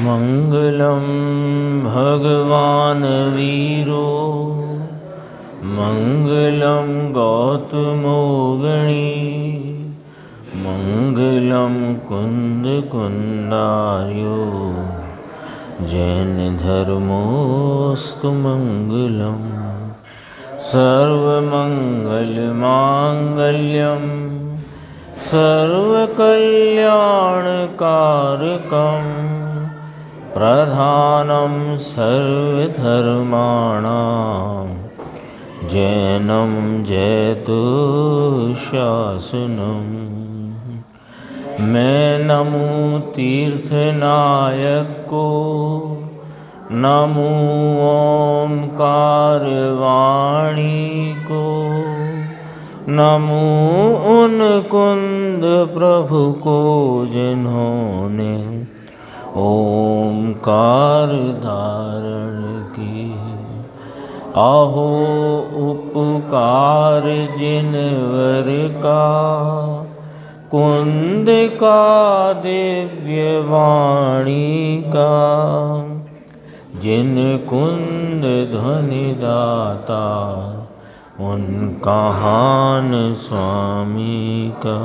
मंगलम भगवान वीरो मंगलम गौतमो गणी मंगलम कुंद कुंडार्यो जैन धर्मोस्तु मंगलम सर्वमंगलमांगल्यम सर्वकल्याणकारकं प्रधानं सर्वधर्माणां जैनं जयतु शासनम्। मैं नमो तीर्थनायक को नमो ओंकार वाणी को नमो उन कुंद प्रभु को जिन्होंने ओंकार धारण की। आहो उपकार जिनवर का कुंद का दिव्य वाणी का जिन कुंद ध्वनि दाता उनका हान स्वामी का।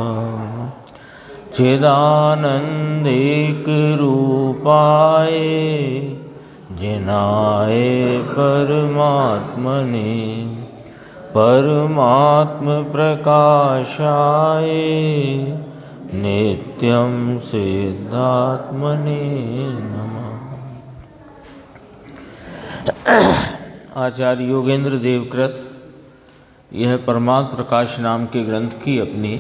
चिदानंद एक रूपाए जिनाए परमात्मने परमात्म प्रकाशाय नित्यं सिद्धात्मने नमः। आचार्य योगेंद्र देवकृत यह परमात्म प्रकाश नाम के ग्रंथ की अपनी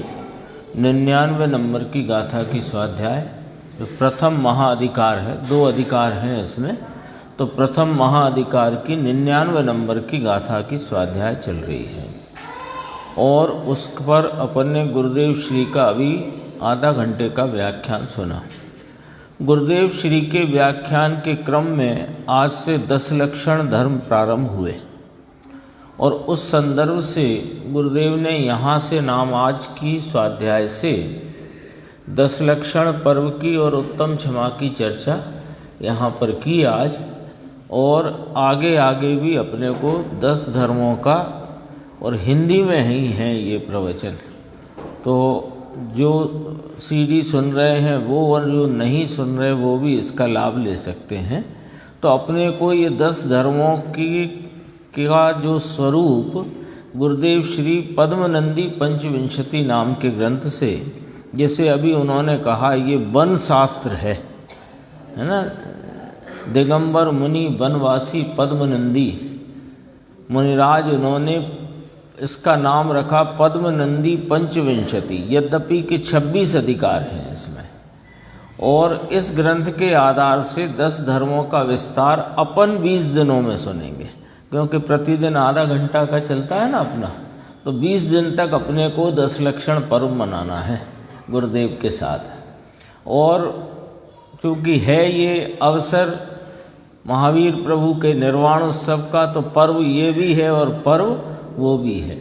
99 नंबर की गाथा की स्वाध्याय जो प्रथम महाअधिकार है, 2 अधिकार हैं इसमें, तो प्रथम महाअधिकार की 99 नंबर की गाथा की स्वाध्याय चल रही है और उस पर अपन ने गुरुदेव श्री का अभी आधा घंटे का व्याख्यान सुना। गुरुदेव श्री के व्याख्यान के क्रम में आज से 10 लक्षण धर्म प्रारंभ हुए और उस संदर्भ से गुरुदेव ने यहाँ से नाम आज की स्वाध्याय से 10 लक्षण पर्व की और उत्तम क्षमा की चर्चा यहाँ पर की आज, और आगे आगे भी अपने को 10 धर्मों का, और हिंदी में ही हैं ये प्रवचन, तो जो सीडी सुन रहे हैं वो और जो नहीं सुन रहे वो भी इसका लाभ ले सकते हैं। तो अपने को ये 10 धर्मों का जो स्वरूप गुरुदेव श्री पद्मनंदी पंचविंशति नाम के ग्रंथ से, जैसे अभी उन्होंने कहा ये वन शास्त्र है ना, दिगंबर मुनि वनवासी पद्मनंदी मुनिराज, उन्होंने इसका नाम रखा पद्मनंदी पंचविंशति, यद्यपि कि 26 अधिकार हैं इसमें। और इस ग्रंथ के आधार से 10 धर्मों का विस्तार अपन 20 दिनों में सुनेंगे, क्योंकि प्रतिदिन आधा घंटा का चलता है ना अपना, तो 20 दिन तक अपने को 10 लक्षण पर्व मनाना है गुरुदेव के साथ। और चूँकि है ये अवसर महावीर प्रभु के निर्वाण उत्सव का, तो पर्व ये भी है और पर्व वो भी है।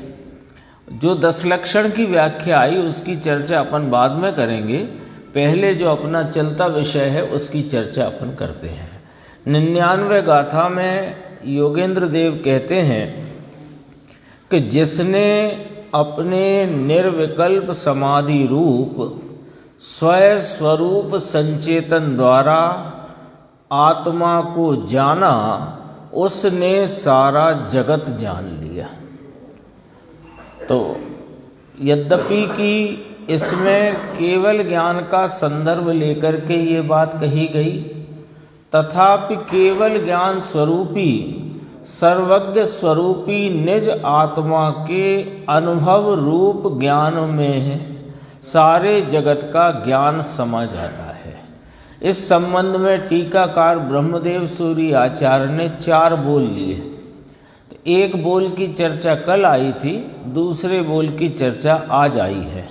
जो 10 लक्षण की व्याख्या आई उसकी चर्चा अपन बाद में करेंगे, पहले जो अपना चलता विषय है उसकी चर्चा अपन करते हैं। 99 गाथा में योगेंद्र देव कहते हैं कि जिसने अपने निर्विकल्प समाधि रूप स्वयं स्वरूप संचेतन द्वारा आत्मा को जाना, उसने सारा जगत जान लिया। तो यद्यपि कि इसमें केवल ज्ञान का संदर्भ लेकर के ये बात कही गई, तथापि केवल ज्ञान स्वरूपी सर्वज्ञ स्वरूपी निज आत्मा के अनुभव रूप ज्ञान में सारे जगत का ज्ञान समा जाता है। इस संबंध में टीकाकार ब्रह्मदेव सूरी आचार्य ने 4 बोल लिए। तो एक बोल की चर्चा कल आई थी, दूसरे बोल की चर्चा आज आई है,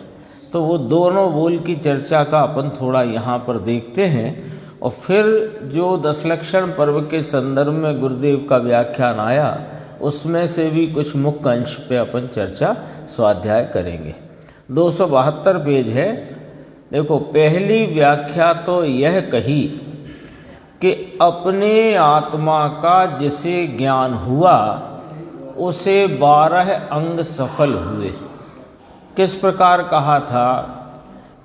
तो वो दोनों बोल की चर्चा का अपन थोड़ा यहाँ पर देखते हैं। और फिर जो 10 लक्षण पर्व के संदर्भ में गुरुदेव का व्याख्यान आया उसमें से भी कुछ मुख्य अंश पे अपन चर्चा स्वाध्याय करेंगे। 272 पेज है। देखो, पहली व्याख्या तो यह कही कि अपने आत्मा का जिसे ज्ञान हुआ उसे 12 अंग सफल हुए। किस प्रकार कहा था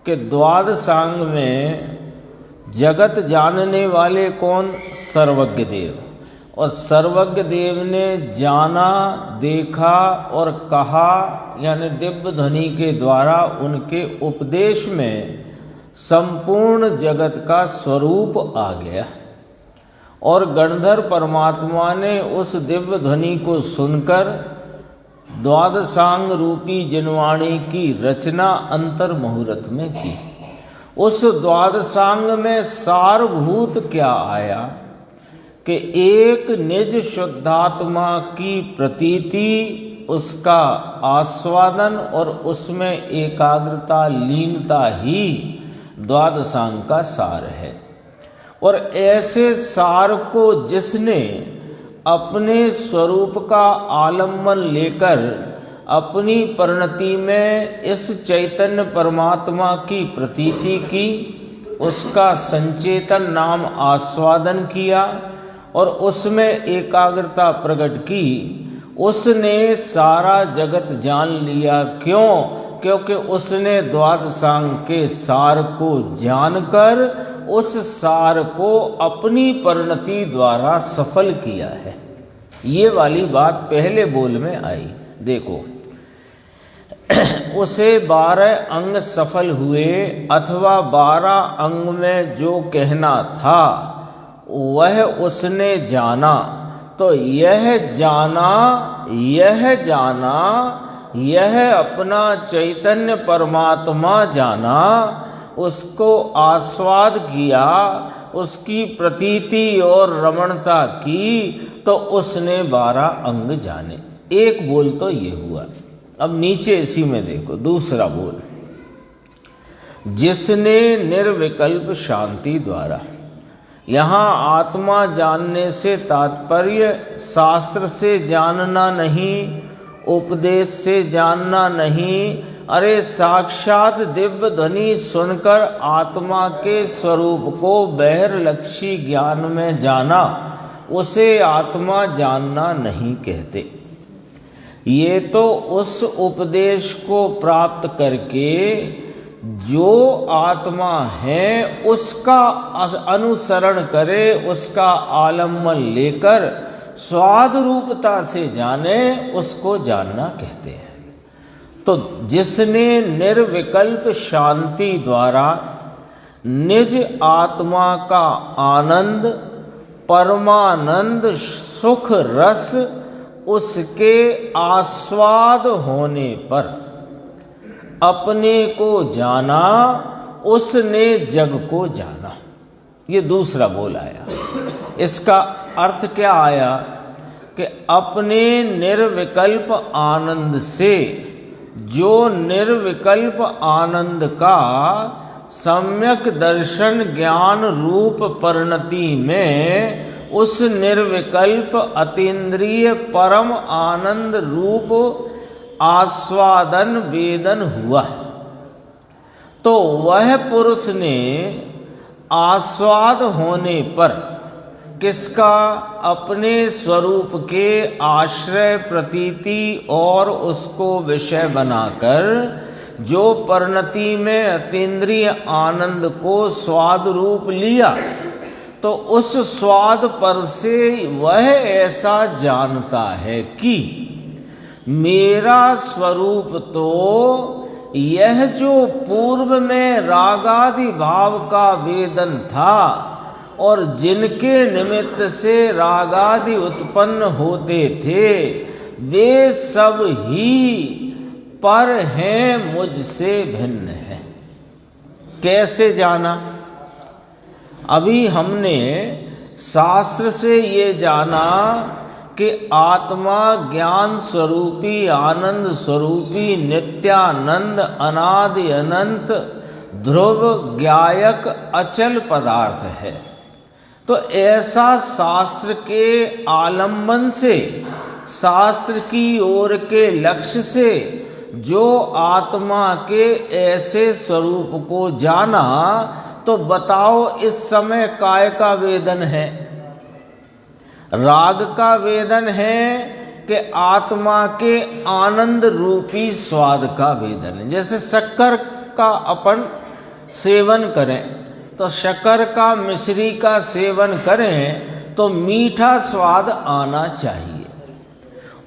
कि द्वादशांग में जगत जानने वाले कौन? सर्वज्ञ देव। और सर्वज्ञ देव ने जाना, देखा और कहा, यानी दिव्य ध्वनि के द्वारा उनके उपदेश में संपूर्ण जगत का स्वरूप आ गया। और गणधर परमात्मा ने उस दिव्य ध्वनि को सुनकर द्वादशांग रूपी जिनवाणी की रचना अंतर मुहूर्त में की। उस द्वादशांग में सारभूत क्या आया कि एक निज शुद्धात्मा की प्रतीति, उसका आस्वादन और उसमें एकाग्रता, लीनता ही द्वादशांग का सार है। और ऐसे सार को जिसने अपने स्वरूप का आलम्बन लेकर अपनी परिणति में इस चैतन्य परमात्मा की प्रतीति की, उसका संचेतन नाम आस्वादन किया और उसमें एकाग्रता प्रकट की, उसने सारा जगत जान लिया। क्यों? क्योंकि उसने द्वादशांग के सार को जानकर उस सार को अपनी परिणति द्वारा सफल किया है। ये वाली बात पहले बोल में आई। देखो, उसे 12 अंग सफल हुए, अथवा 12 अंग में जो कहना था वह उसने जाना। तो यह जाना, यह अपना चैतन्य परमात्मा जाना, उसको आस्वाद किया, उसकी प्रतीति और रमणता की, तो उसने 12 अंग जाने। एक बोल तो ये हुआ। अब नीचे इसी में देखो दूसरा बोल, जिसने निर्विकल्प शांति द्वारा। यहाँ आत्मा जानने से तात्पर्य शास्त्र से जानना नहीं, उपदेश से जानना नहीं, अरे साक्षात दिव्य ध्वनि सुनकर आत्मा के स्वरूप को बहिर्लक्षी ज्ञान में जाना, उसे आत्मा जानना नहीं कहते। ये तो उस उपदेश को प्राप्त करके जो आत्मा है उसका अनुसरण करे, उसका आलम्बन लेकर स्वाद रूपता से जाने, उसको जानना कहते हैं। तो जिसने निर्विकल्प शांति द्वारा निज आत्मा का आनंद, परमानंद, सुख रस उसके आस्वाद होने पर अपने को जाना, उसने जग को जाना। ये दूसरा बोल आया। इसका अर्थ क्या आया कि अपने निर्विकल्प आनंद से, जो निर्विकल्प आनंद का सम्यक दर्शन ज्ञान रूप परिणति में उस निर्विकल्प अतीन्द्रिय परम आनंद रूप आस्वादन वेदन हुआ, तो वह पुरुष ने आस्वाद होने पर किसका? अपने स्वरूप के आश्रय प्रतीति और उसको विषय बनाकर जो परिणति में अतीन्द्रिय आनंद को स्वाद रूप लिया, तो उस स्वाद पर से वह ऐसा जानता है कि मेरा स्वरूप तो यह जो पूर्व में रागादि भाव का वेदन था और जिनके निमित्त से रागादि उत्पन्न होते थे, वे सब ही पर हैं, मुझसे भिन्न है। कैसे जाना? अभी हमने शास्त्र से ये जाना कि आत्मा ज्ञान स्वरूपी, आनंद स्वरूपी, नित्यानंद, अनादि अनंत, ध्रुव, ज्ञायक, अचल पदार्थ है। तो ऐसा शास्त्र के आलंबन से, शास्त्र की ओर के लक्ष्य से जो आत्मा के ऐसे स्वरूप को जाना तो बताओ इस समय काय का वेदन है? राग का वेदन है कि आत्मा के आनंद रूपी स्वाद का वेदन है? जैसे शक्कर का अपन सेवन करें तो शक्कर का मिश्री का सेवन करें तो मीठा स्वाद आना चाहिए,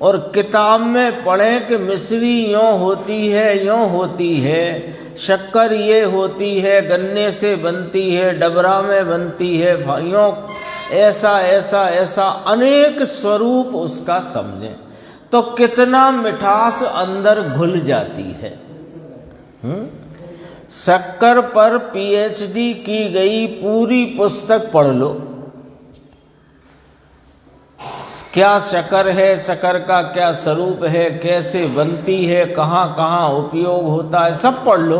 और किताब में पढ़ें कि मिश्री यूँ होती है, यूँ होती है, शक्कर ये होती है, गन्ने से बनती है, डबरा में बनती है, भाइयों ऐसा ऐसा ऐसा अनेक स्वरूप उसका समझें तो कितना मिठास अंदर घुल जाती है। शक्कर पर पीएचडी की गई पूरी पुस्तक पढ़ लो, क्या शक्कर है, शक्कर का क्या स्वरूप है, कैसे बनती है, कहाँ कहाँ उपयोग होता है, सब पढ़ लो,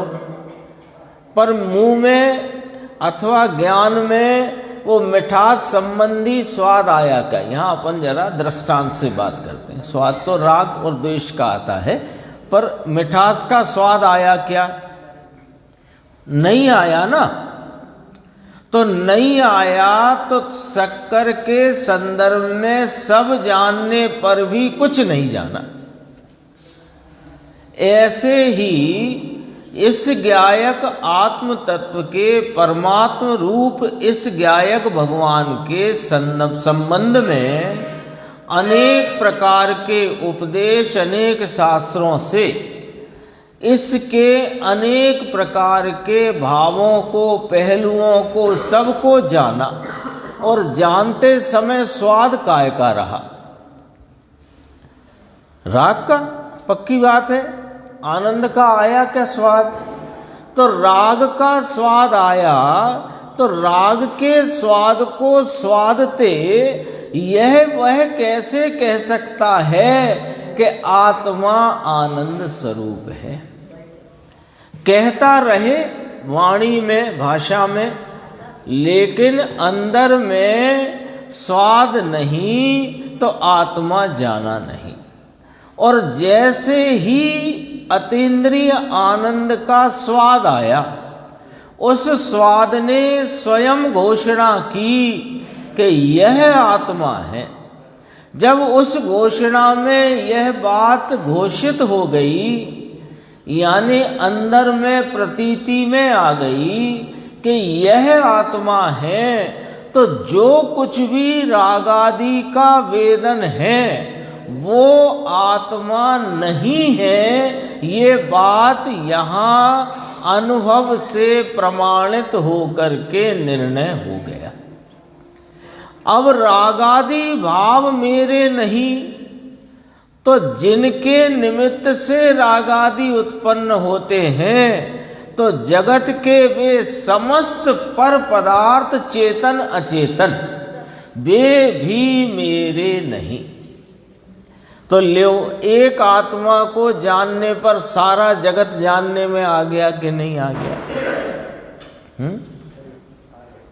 पर मुंह में अथवा ज्ञान में वो मिठास संबंधी स्वाद आया क्या? यहाँ अपन जरा दृष्टांत से बात करते हैं। स्वाद तो राग और द्वेष का आता है, पर मिठास का स्वाद आया क्या? नहीं आया ना। तो नहीं आया तो शक्कर के संदर्भ में सब जानने पर भी कुछ नहीं जाना। ऐसे ही इस ज्ञायक आत्म तत्व के परमात्म रूप इस ज्ञायक भगवान के संबंध में अनेक प्रकार के उपदेश अनेक शास्त्रों से इसके अनेक प्रकार के भावों को, पहलुओं को, सबको जाना, और जानते समय स्वाद काय का रहा? राग का, पक्की बात है। आनंद का आया क्या स्वाद? तो राग का स्वाद आया, तो राग के स्वाद को स्वादते यह वह कैसे कह सकता है कि आत्मा आनंद स्वरूप है? कहता रहे वाणी में, भाषा में, लेकिन अंदर में स्वाद नहीं तो आत्मा जाना नहीं। और जैसे ही अतीन्द्रिय आनंद का स्वाद आया, उस स्वाद ने स्वयं घोषणा की कि यह आत्मा है। जब उस घोषणा में यह बात घोषित हो गई, यानी अंदर में प्रतीति में आ गई कि यह आत्मा है, तो जो कुछ भी रागादि का वेदन है वो आत्मा नहीं है, ये बात यहाँ अनुभव से प्रमाणित होकर के निर्णय हो गया। अब रागादि भाव मेरे नहीं, तो जिनके निमित्त से रागादि उत्पन्न होते हैं तो जगत के वे समस्त पर पदार्थ चेतन अचेतन वे भी मेरे नहीं। तो लो, एक आत्मा को जानने पर सारा जगत जानने में आ गया कि नहीं आ गया?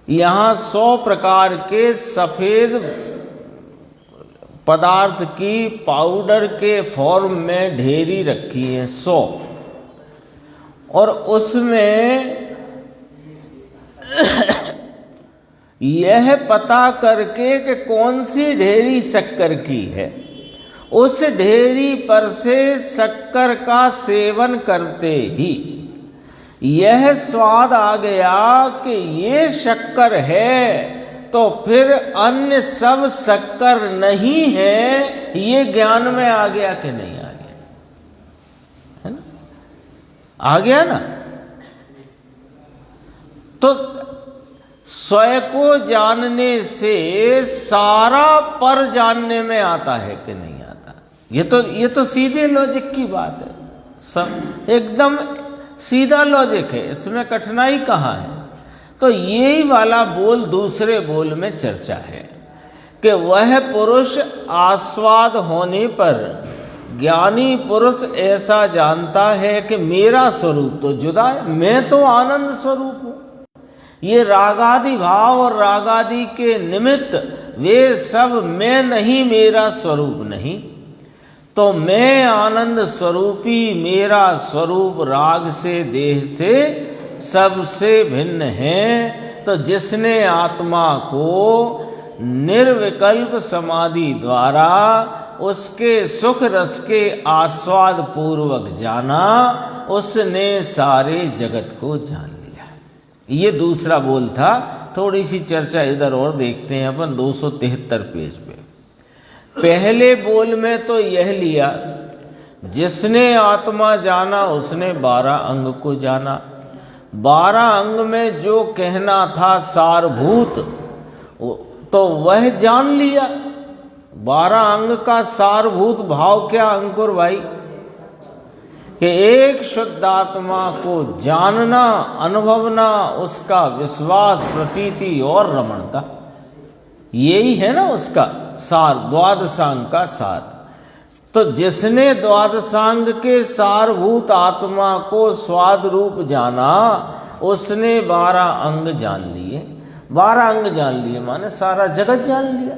यहाँ 100 प्रकार के सफेद पदार्थ की पाउडर के फॉर्म में ढेरी रखी है 100, और उसमें यह पता करके कि कौन सी ढेरी शक्कर की है, उस ढेरी पर से शक्कर का सेवन करते ही यह स्वाद आ गया कि ये शक्कर है, तो फिर अन्य सब शक्कर नहीं है, ये ज्ञान में आ गया कि नहीं आ गया? है ना? आ गया ना। तो स्वयं को जानने से सारा पर जानने में आता है कि नहीं आता? ये तो सीधे लॉजिक की बात है, सब एकदम सीधा लॉजिक है, इसमें कठिनाई कहाँ है? तो यही वाला बोल दूसरे बोल में चर्चा है कि वह पुरुष आस्वाद होने पर ज्ञानी पुरुष ऐसा जानता है कि मेरा स्वरूप तो जुदा है, मैं तो आनंद स्वरूप हूँ। ये रागादि भाव और रागादि के निमित्त वे सब मैं नहीं, मेरा स्वरूप नहीं। तो मैं आनंद स्वरूपी, मेरा स्वरूप राग से, देह से सबसे भिन्न हैं। तो जिसने आत्मा को निर्विकल्प समाधि द्वारा उसके सुख रस के आस्वाद पूर्वक जाना, उसने सारे जगत को जान लिया। ये दूसरा बोल था। थोड़ी सी चर्चा इधर और देखते हैं अपन 273 पेज पे। पहले बोल में तो यह लिया, जिसने आत्मा जाना उसने 12 अंग को जाना। 12 अंग में जो कहना था सारभूत तो वह जान लिया। 12 अंग का सारभूत भाव क्या अंकुर भाई? कि एक शुद्ध आत्मा को जानना, अनुभवना, उसका विश्वास, प्रतीति और रमणता, यही है ना उसका सार, द्वादशांग का सार। तो जिसने द्वादशांग के सारभूत आत्मा को स्वाद रूप जाना, उसने 12 अंग जान लिए। 12 अंग जान लिए माने सारा जगत जान लिया।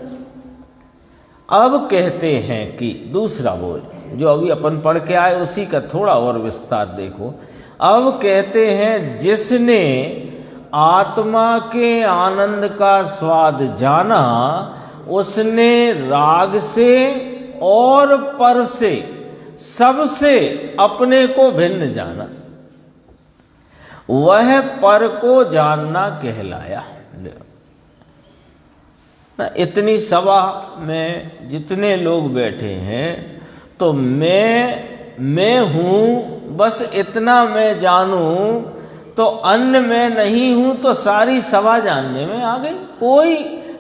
अब कहते हैं कि दूसरा बोल जो अभी अपन पढ़ के आए उसी का थोड़ा और विस्तार देखो। अब कहते हैं, जिसने आत्मा के आनंद का स्वाद जाना, उसने राग से और पर से सबसे अपने को भिन्न जाना। वह पर को जानना कहलाया। इतनी सभा में जितने लोग बैठे हैं, तो मैं हूँ, बस इतना मैं जानूं, तो अन्य मैं नहीं हूँ, तो सारी सभा जानने में आ गई। कोई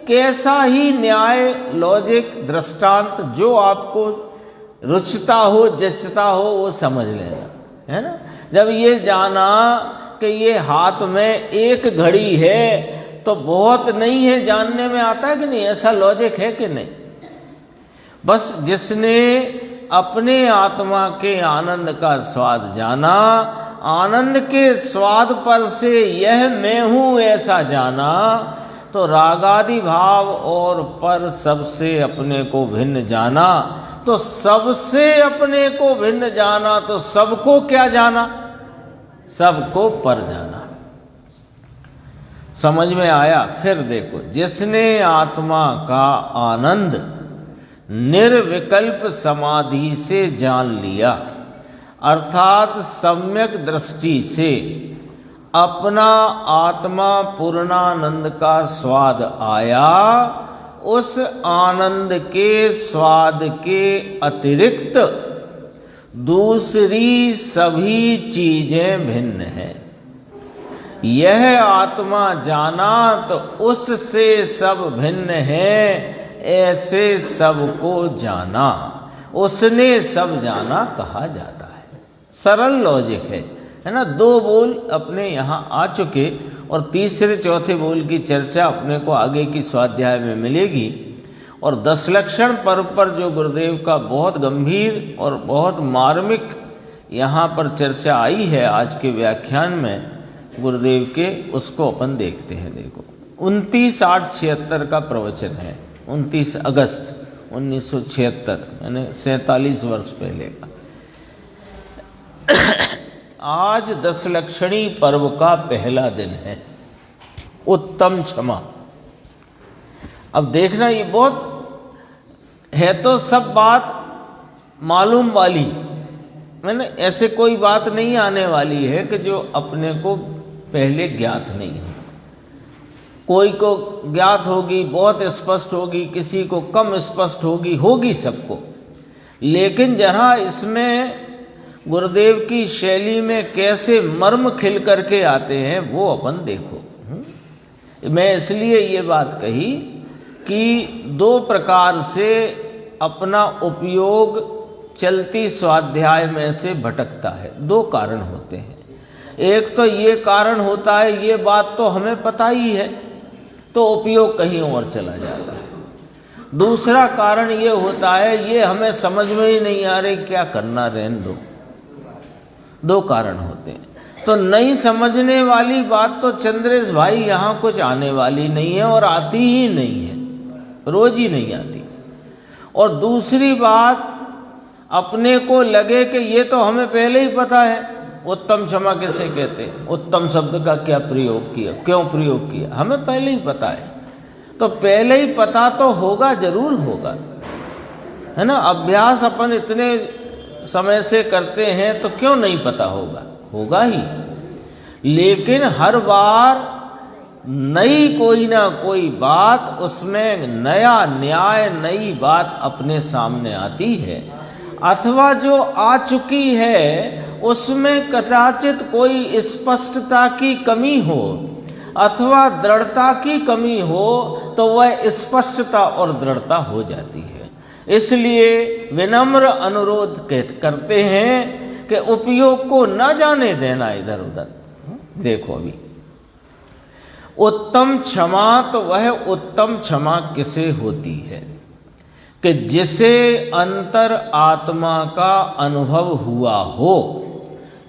कैसा ही न्याय, लॉजिक, दृष्टांत जो आपको रुचता हो, जचता हो, वो समझ लेना, है ना। जब ये जाना कि ये हाथ में एक घड़ी है, तो बहुत नहीं है जानने में आता है कि नहीं? ऐसा लॉजिक है कि नहीं? बस जिसने अपने आत्मा के आनंद का स्वाद जाना, आनंद के स्वाद पर से यह मैं हूँ ऐसा जाना, तो रागादि भाव और पर सबसे अपने को भिन्न जाना। तो सबसे अपने को भिन्न जाना, तो सबको क्या जाना? सबको पर जाना। समझ में आया? फिर देखो, जिसने आत्मा का आनंद निर्विकल्प समाधि से जान लिया, अर्थात सम्यक दृष्टि से अपना आत्मा पूर्णानंद का स्वाद आया, उस आनंद के स्वाद के अतिरिक्त दूसरी सभी चीजें भिन्न हैं। यह आत्मा जाना तो उससे सब भिन्न है, ऐसे सबको जाना, उसने सब जाना कहा जाता है। सरल लॉजिक है ना। 2 बोल अपने यहाँ आ चुके, और तीसरे चौथे बोल की चर्चा अपने को आगे की स्वाध्याय में मिलेगी। और 10 लक्षण पर्व पर जो गुरुदेव का बहुत गंभीर और बहुत मार्मिक यहाँ पर चर्चा आई है आज के व्याख्यान में गुरुदेव के, उसको अपन देखते हैं। देखो, 29/8/76 का प्रवचन है, 29 अगस्त 1976, यानी 47 वर्ष पहले का। आज 10 लक्षणी पर्व का पहला दिन है, उत्तम क्षमा। अब देखना, ये बहुत है तो सब बात मालूम वाली, मैंने ऐसे कोई बात नहीं आने वाली है कि जो अपने को पहले ज्ञात नहीं है। कोई को ज्ञात होगी, बहुत स्पष्ट होगी, किसी को कम स्पष्ट होगी, होगी सबको। लेकिन जहाँ इसमें गुरुदेव की शैली में कैसे मर्म खिल करके आते हैं वो अपन देखो। मैं इसलिए ये बात कही कि 2 प्रकार से अपना उपयोग चलती स्वाध्याय में से भटकता है। 2 कारण होते हैं। एक तो ये कारण होता है, ये बात तो हमें पता ही है, तो उपयोग कहीं और चला जाता है। दूसरा कारण ये होता है, ये हमें समझ में ही नहीं आ रही, क्या करना, रहने दो। 2 कारण होते हैं। तो नहीं समझने वाली बात तो चंद्रेश भाई यहाँ कुछ आने वाली नहीं है, और आती ही नहीं है, रोज ही नहीं आती। और दूसरी बात, अपने को लगे कि ये तो हमें पहले ही पता है, उत्तम क्षमा किसे कहते हैं, उत्तम शब्द का क्या प्रयोग किया, क्यों प्रयोग किया, हमें पहले ही पता है। तो पहले ही पता तो होगा, जरूर होगा, है ना। अभ्यास अपन इतने समय से करते हैं तो क्यों नहीं पता होगा, होगा ही। लेकिन हर बार नई कोई ना कोई बात, उसमें नया न्याय, नई बात अपने सामने आती है, अथवा जो आ चुकी है उसमें कदाचित कोई स्पष्टता की कमी हो अथवा दृढ़ता की कमी हो, तो वह स्पष्टता और दृढ़ता हो जाती है। इसलिए विनम्र अनुरोध करते हैं कि उपयोग को न जाने देना इधर उधर। देखो अभी उत्तम क्षमा, तो वह उत्तम क्षमा किसे होती है कि जिसे अंतर आत्मा का अनुभव हुआ हो,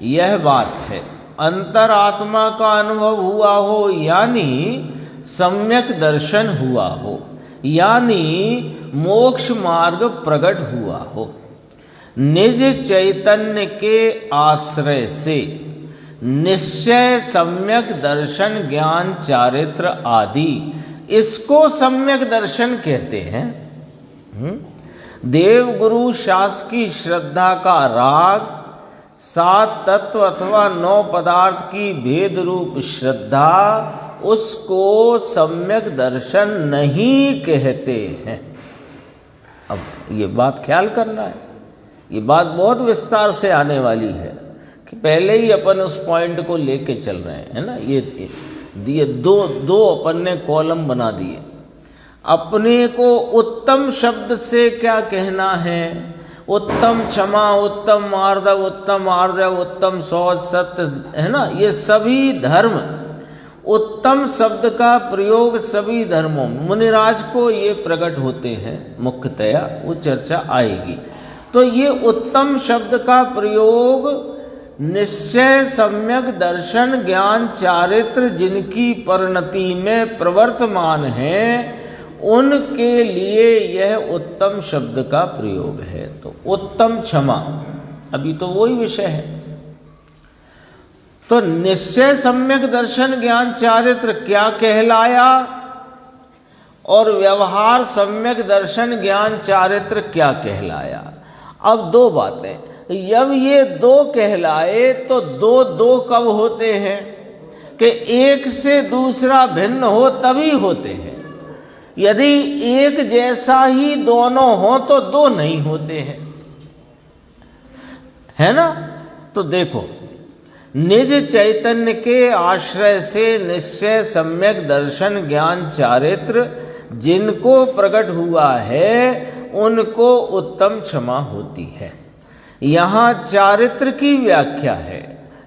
यह बात है। अंतर आत्मा का अनुभव हुआ हो यानी सम्यक दर्शन हुआ हो, यानी मोक्ष मार्ग प्रकट हुआ हो, निज चैतन्य के आश्रय से निश्चय सम्यक दर्शन ज्ञान चारित्र आदि, इसको सम्यक दर्शन कहते हैं। देव गुरु शासकीय श्रद्धा का राग, 7 तत्व अथवा 9 पदार्थ की भेद रूप श्रद्धा, उसको सम्यक दर्शन नहीं कहते हैं। अब ये बात ख्याल करना है, ये बात बहुत विस्तार से आने वाली है कि पहले ही अपन उस पॉइंट को लेके चल रहे हैं, है ना। ये दो अपन ने कॉलम बना दिए। अपने को उत्तम शब्द से क्या कहना है, उत्तम क्षमा, उत्तम मार्दव, उत्तम आर्जव, उत्तम शौच, सत्य, है ना। ये सभी धर्म, उत्तम शब्द का प्रयोग सभी धर्मों, मुनिराज को ये प्रकट होते हैं मुख्यतया, वो चर्चा आएगी। तो ये उत्तम शब्द का प्रयोग निश्चय सम्यक दर्शन ज्ञान चारित्र जिनकी परिणति में प्रवर्तमान है, उनके लिए यह उत्तम शब्द का प्रयोग है। तो उत्तम क्षमा, अभी तो वही विषय है। तो निश्चय सम्यक दर्शन ज्ञान चारित्र क्या कहलाया और व्यवहार सम्यक दर्शन ज्ञान चारित्र क्या कहलाया। अब दो बातें, जब ये दो कहलाए तो दो कब होते हैं कि एक से दूसरा भिन्न हो तभी होते हैं। यदि एक जैसा ही दोनों हो तो दो नहीं होते हैं, है ना। तो देखो, निज चैतन्य के आश्रय से निश्चय सम्यक दर्शन ज्ञान चारित्र जिनको प्रकट हुआ है, उनको उत्तम क्षमा होती है। यहाँ चारित्र की व्याख्या है।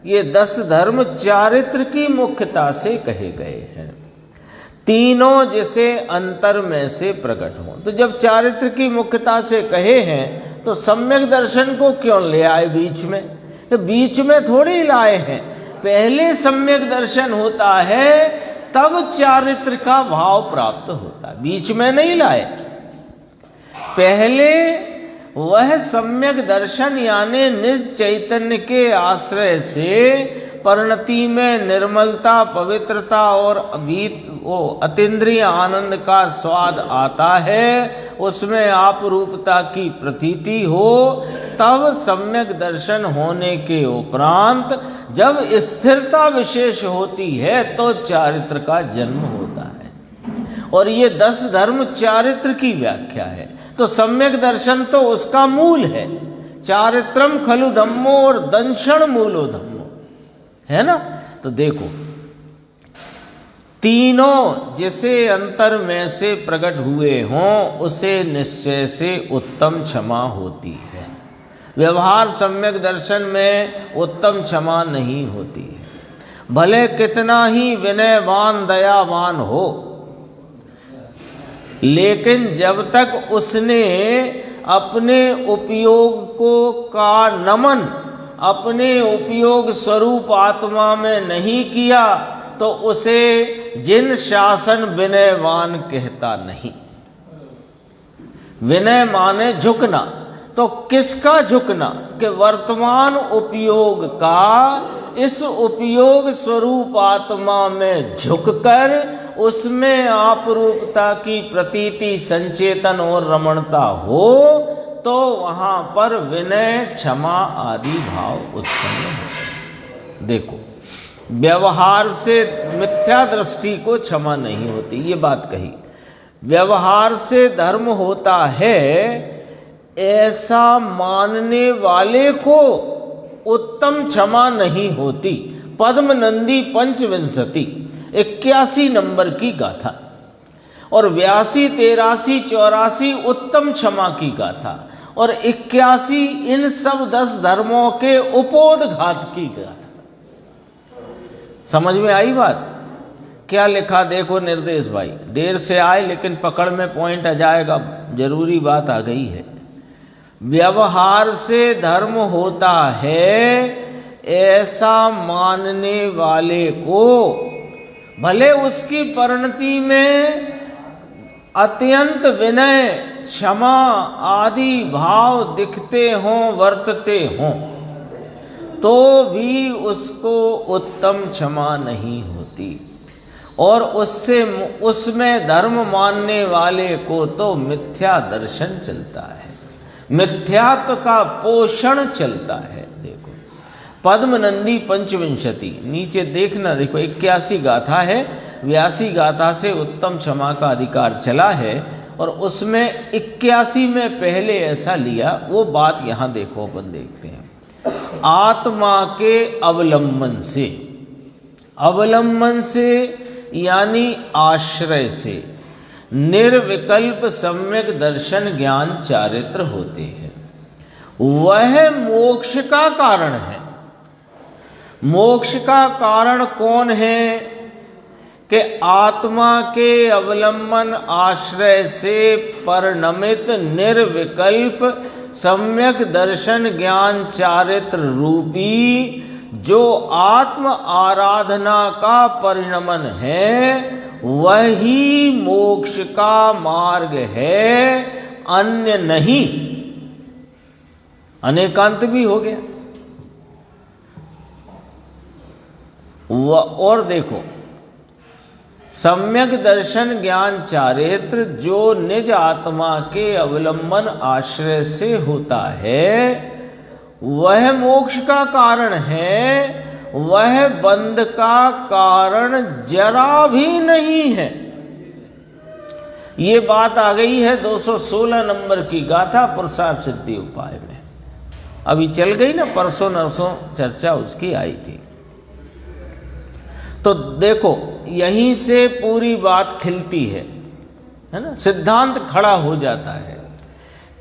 ये 10 धर्म चारित्र की मुख्यता से कहे गए हैं, तीनों जिसे अंतर में से प्रकट हो। तो जब चारित्र की मुख्यता से कहे हैं तो सम्यक दर्शन को क्यों ले आए बीच में, तो बीच में थोड़ी लाए हैं। पहले सम्यक दर्शन होता है तब चारित्र का भाव प्राप्त होता है, बीच में नहीं लाए। पहले वह सम्यक दर्शन यानी निज चैतन्य के आश्रय से परिणति में निर्मलता, पवित्रता और अतीन्द्रिय आनंद का स्वाद आता है, उसमें आप रूपता की प्रतीति हो, तब सम्यक दर्शन होने के उपरांत जब स्थिरता विशेष होती है तो चारित्र का जन्म होता है। और ये 10 धर्म चारित्र की व्याख्या है। तो सम्यक दर्शन तो उसका मूल है। चारित्रम खलु धम्मो और दंशन मूलो धम्मो, है ना। तो देखो, तीनों जिसे अंतर में से प्रकट हुए हों उसे निश्चय से उत्तम क्षमा होती है। व्यवहार सम्यक दर्शन में उत्तम क्षमा नहीं होती है। भले कितना ही विनयवान दयावान हो, लेकिन जब तक उसने अपने उपयोग को का नमन अपने उपयोग स्वरूप आत्मा में नहीं किया तो उसे जिन शासन विनयवान कहता नहीं। विनय माने झुकना, तो किसका झुकना? कि वर्तमान उपयोग का इस उपयोग स्वरूप आत्मा में झुककर उसमें आप रूपता की प्रतीति, संचेतन और रमणता हो, तो वहां पर विनय, क्षमा आदि भाव उत्पन्न हो। देखो, व्यवहार से मिथ्या दृष्टि को क्षमा नहीं होती, ये बात कही। व्यवहार से धर्म होता है ऐसा मानने वाले को उत्तम क्षमा नहीं होती। पद्म नंदी पंचविंशति 81 नंबर की गाथा और 82, 83, 84 उत्तम क्षमा की गाथा और 81 इन सब 10 धर्मों के उपोदघात की गाथा। समझ में आई बात? क्या लिखा देखो निर्देश भाई, देर से आए लेकिन पकड़ में पॉइंट आ जाएगा, जरूरी बात आ गई है। व्यवहार से धर्म होता है ऐसा मानने वाले को, भले उसकी परिणति में अत्यंत विनय, क्षमा आदि भाव दिखते हों, वर्तते हों, तो भी उसको उत्तम क्षमा नहीं होती। और उसमें धर्म मानने वाले को तो मिथ्या दर्शन चलता है, मिथ्यात्व का पोषण चलता है। देखो, पद्म नंदी पंचविंशति, नीचे देखना, देखो 81 गाथा है, 82 गाथा से उत्तम क्षमा का अधिकार चला है और उसमें 81 में पहले ऐसा लिया, वो बात यहाँ देखो, अपन देखते हैं। आत्मा के अवलंबन से, अवलंबन से यानी आश्रय से निर्विकल्प सम्यक दर्शन ज्ञान चारित्र होते हैं। वह मोक्ष का कारण है। मोक्ष का कारण कौन है? कि आत्मा के अवलंबन आश्रय से परिणमित निर्विकल्प सम्यक दर्शन ज्ञान चारित्र रूपी जो आत्म आराधना का परिणमन है, वही मोक्ष का मार्ग है, अन्य नहीं। अनेकांत भी हो गया। और देखो, सम्यक दर्शन ज्ञान चारित्र जो निज आत्मा के अवलंबन आश्रय से होता है, वह मोक्ष का कारण है, वह बंध का कारण जरा भी नहीं है। ये बात आ गई है 216 नंबर की गाथा पुरुषार्थ सिद्धि उपाय में। अभी चल गई ना, परसों नरसों चर्चा उसकी आई थी। तो देखो, यहीं से पूरी बात खिलती है ना, सिद्धांत खड़ा हो जाता है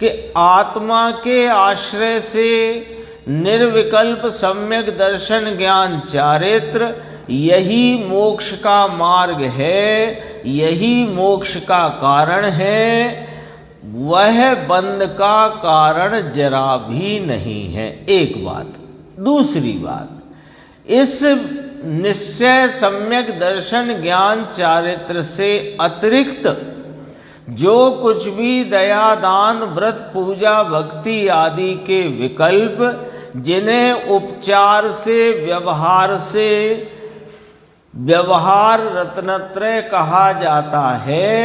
कि आत्मा के आश्रय से निर्विकल्प सम्यक दर्शन ज्ञान चारित्र यही मोक्ष का मार्ग है, यही मोक्ष का कारण है, वह बंध का कारण जरा भी नहीं है। एक बात। दूसरी बात, इस निश्चय सम्यक दर्शन ज्ञान चारित्र से अतिरिक्त जो कुछ भी दया दान व्रत पूजा भक्ति आदि के विकल्प, जिन्हें उपचार से व्यवहार रत्नत्रय कहा जाता है,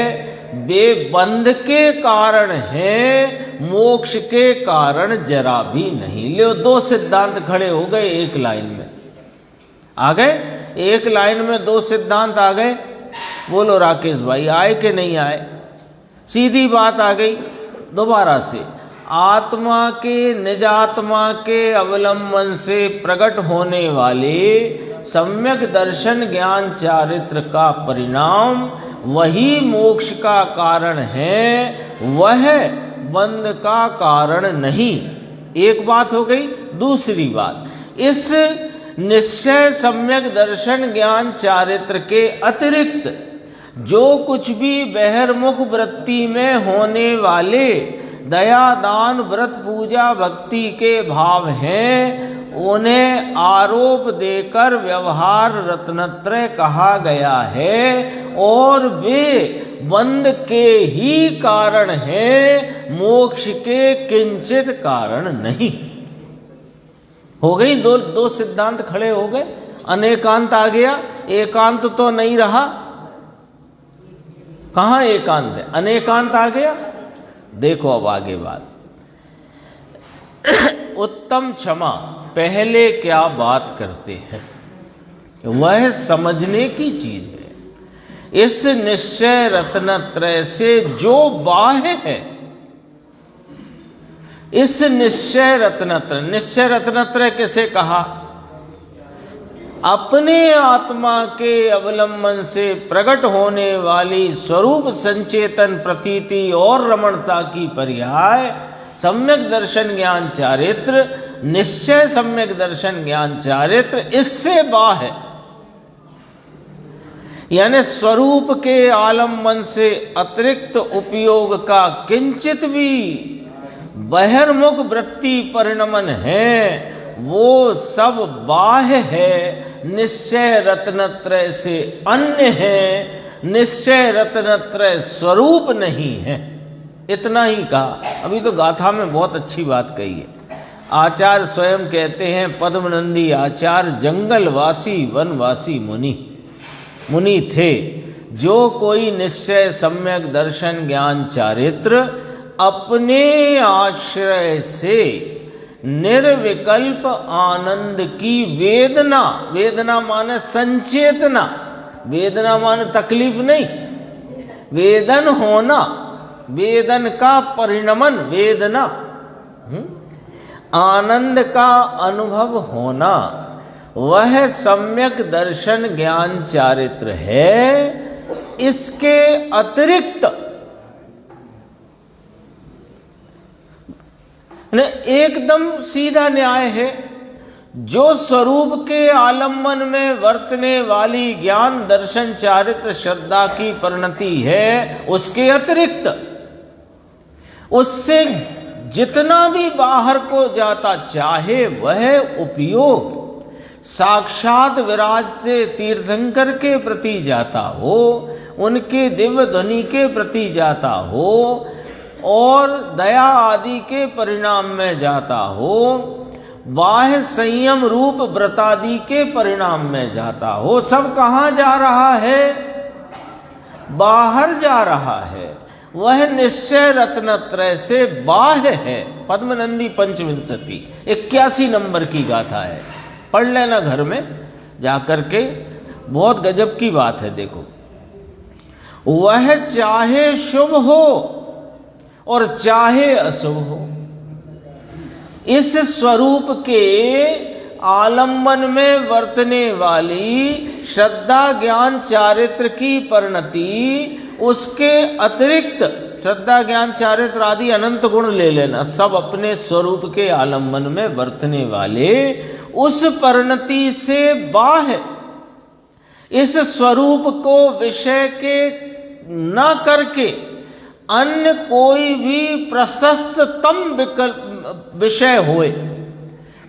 वे बंध के कारण हैं, मोक्ष के कारण जरा भी नहीं। लो, दो सिद्धांत खड़े हो गए एक लाइन में। आ गए? एक लाइन में दो सिद्धांत आ गए। बोलो राकेश भाई, आए कि नहीं आए? सीधी बात आ गई दोबारा से। आत्मा के निजात्मा के अवलंबन से प्रकट होने वाले सम्यक दर्शन ज्ञान चारित्र का परिणाम वही मोक्ष का कारण है, वह बंध का कारण नहीं। एक बात हो गई। दूसरी बात, इस निश्चय सम्यक दर्शन ज्ञान चारित्र के अतिरिक्त जो कुछ भी बहिर्मुख वृत्ति में होने वाले दया दान व्रत पूजा भक्ति के भाव हैं, उन्हें आरोप देकर व्यवहार रत्नत्रय कहा गया है और वे बंध के ही कारण है, मोक्ष के किंचित कारण नहीं। हो गई, दो सिद्धांत खड़े हो गए। अनेकांत आ गया, एकांत तो नहीं रहा। कहां एकांत है, अनेकांत आ गया। देखो अब आगे बात। उत्तम क्षमा पहले क्या बात करते हैं, वह समझने की चीज है। इस निश्चय रत्नत्रय से जो बाह्य है, इस निश्चय रत्नत्रय, निश्चय रत्नत्रय किसे कहा? अपने आत्मा के अवलंबन से प्रकट होने वाली स्वरूप संचेतन प्रतीति और रमणता की पर्याय सम्यक दर्शन ज्ञान चारित्र, निश्चय सम्यक दर्शन ज्ञान चारित्र, इससे बाह्य, यानी स्वरूप के आलम्बन से अतिरिक्त उपयोग का किंचित भी बहिर्मुख वृत्ति परिणमन है, वो सब बाह्य है, निश्चय रत्नत्रय से अन्य है, निश्चय रत्नत्रय स्वरूप नहीं है। इतना ही कहा। अभी तो गाथा में बहुत अच्छी बात कही है। आचार्य स्वयं कहते हैं, पद्मनंदी आचार्य जंगलवासी वनवासी मुनि थे, जो कोई निश्चय सम्यक दर्शन ज्ञान चारित्र अपने आश्रय से निर्विकल्प आनंद की वेदना, वेदना माने संचेतना, वेदना माने तकलीफ नहीं, वेदन होना, वेदन का परिणमन, वेदना, आनंद का अनुभव होना, वह सम्यक दर्शन ज्ञान चारित्र है। इसके अतिरिक्त एकदम सीधा न्याय है, जो स्वरूप के आलम्बन में वर्तने वाली ज्ञान दर्शन चारित्र श्रद्धा की परिणति है, उसके अतिरिक्त उससे जितना भी बाहर को जाता, चाहे वह उपयोग साक्षात विराजते तीर्थंकर के प्रति जाता हो, उनके दिव्य ध्वनि के प्रति जाता हो, और दया आदि के परिणाम में जाता हो, बाह्य संयम रूप व्रतादि के परिणाम में जाता हो, सब कहाँ जा रहा है? बाहर जा रहा है। वह निश्चय रत्नत्रय से बाह्य है। पद्मनंदी पंचविंशति 81 नंबर की गाथा है, पढ़ लेना घर में जाकर के, बहुत गजब की बात है। देखो, वह चाहे शुभ हो और चाहे अशुभ हो, इस स्वरूप के आलम्बन में वर्तने वाली श्रद्धा ज्ञान चारित्र की परिणति, उसके अतिरिक्त श्रद्धा ज्ञान चारित्र आदि अनंत गुण ले लेना, सब अपने स्वरूप के आलम्बन में वर्तने वाले उस परिणति से बाह्य, इस स्वरूप को विषय के न करके अन्य कोई भी प्रशस्ततम विषय होए।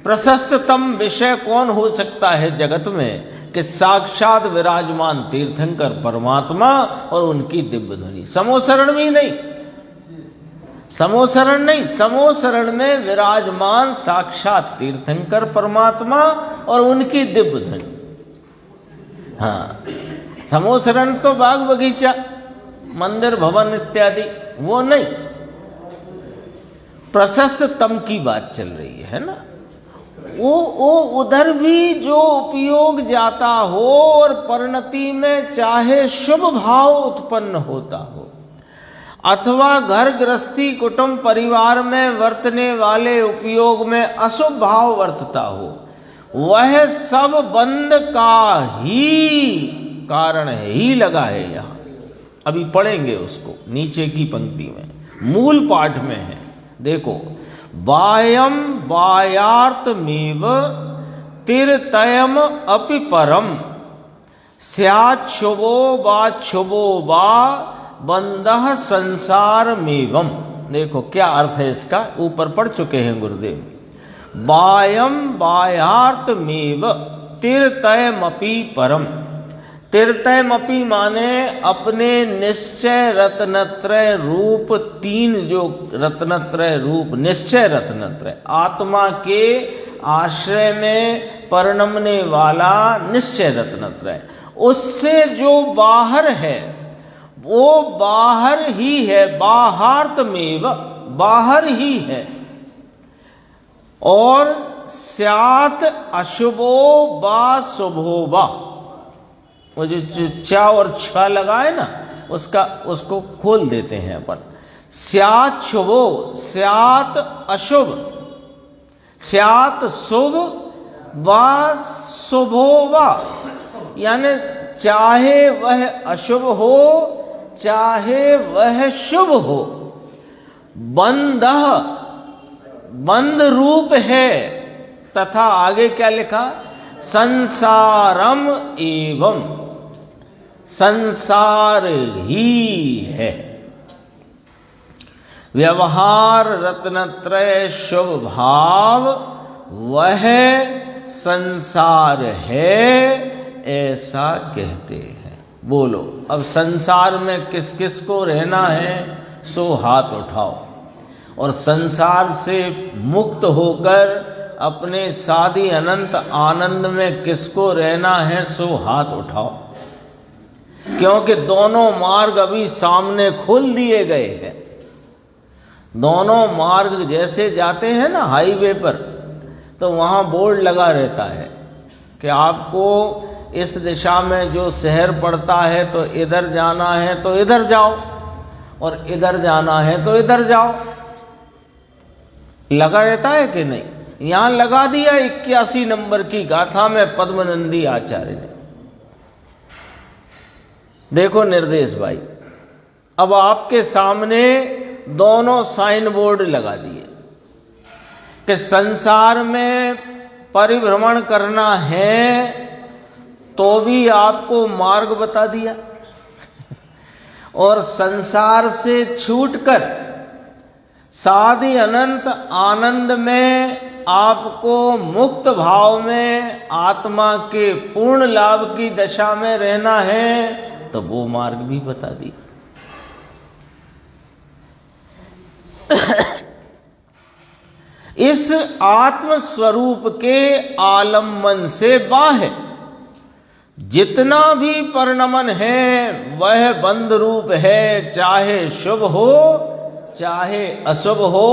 प्रशस्ततम विषय कौन हो सकता है जगत में? कि साक्षात विराजमान तीर्थंकर परमात्मा और उनकी दिव्य ध्वनि। समोसरण भी नहीं, समोसरण नहीं, समोसरण में विराजमान साक्षात तीर्थंकर परमात्मा और उनकी दिव्य ध्वनि। हाँ, समोसरण तो बाग बगीचा, मंदिर भवन इत्यादि, वो नहीं, प्रशस्त तम की बात चल रही है ना। वो उधर भी जो उपयोग जाता हो और परिणति में चाहे शुभ भाव उत्पन्न होता हो, अथवा घर गृहस्थी कुटुंब परिवार में वर्तने वाले उपयोग में अशुभ भाव वर्तता हो, वह सब बंध का ही कारण है, ही लगा है यहाँ। अभी पढ़ेंगे उसको नीचे की पंक्ति में, मूल पाठ में है। देखो, बाह्यम बाह्यार्थमेव तिरतयम अपि परम स्याच्छुभो वा बंधः संसारमेवम। देखो क्या अर्थ है इसका, ऊपर पढ़ चुके हैं गुरुदेव। बाह्यम बाह्यार्थमेव तिरतयमपि परम, तीर्थमपि माने अपने निश्चय रत्नत्रय रूप, तीन जो रत्नत्रय रूप, निश्चय रत्नत्रय, आत्मा के आश्रय में परिणमने वाला निश्चय रत्नत्रय, उससे जो बाहर है वो बाहर ही है, बाहार्तमेव, बाहर ही है। और स्यात् अशुभो वा शुभो वा, वो जो चा और छ लगा है ना, उसको खोल देते हैं अपन। स्यात् शुभो, स्यात् अशुभ, स्यात् शुभ वा शुभो वा, यानी चाहे वह अशुभ हो चाहे वह शुभ हो, बंधः, बंध रूप है, तथा आगे क्या लिखा, संसारम एवं, संसार ही है। व्यवहार रत्नत्रय शुभ भाव वह संसार है, ऐसा कहते हैं। बोलो अब संसार में किस किस को रहना है, सो हाथ उठाओ। और संसार से मुक्त होकर अपने साधी अनंत आनंद में किसको रहना है, सो हाथ उठाओ। क्योंकि दोनों मार्ग अभी सामने खोल दिए गए हैं। दोनों मार्ग जैसे जाते हैं ना हाईवे पर, तो वहाँ बोर्ड लगा रहता है कि आपको इस दिशा में जो शहर पड़ता है तो इधर जाना है तो इधर जाओ, और इधर जाना है तो इधर जाओ। लगा रहता है कि नहीं? यहाँ लगा दिया 81 नंबर की गाथा में पद्मनंदी आचार्य ने। देखो निर्देश भाई, अब आपके सामने दोनों साइन बोर्ड लगा दिए कि संसार में परिभ्रमण करना है, तो भी आपको मार्ग बता दिया, और संसार से छूटकर साधी अनंत आनंद में आपको मुक्त भाव में आत्मा के पूर्ण लाभ की दशा में रहना है, तो वो मार्ग भी बता दी। इस आत्म स्वरूप के आलम्बन से बाह्य जितना भी परिणमन है वह बंध रूप है, चाहे शुभ हो चाहे अशुभ हो,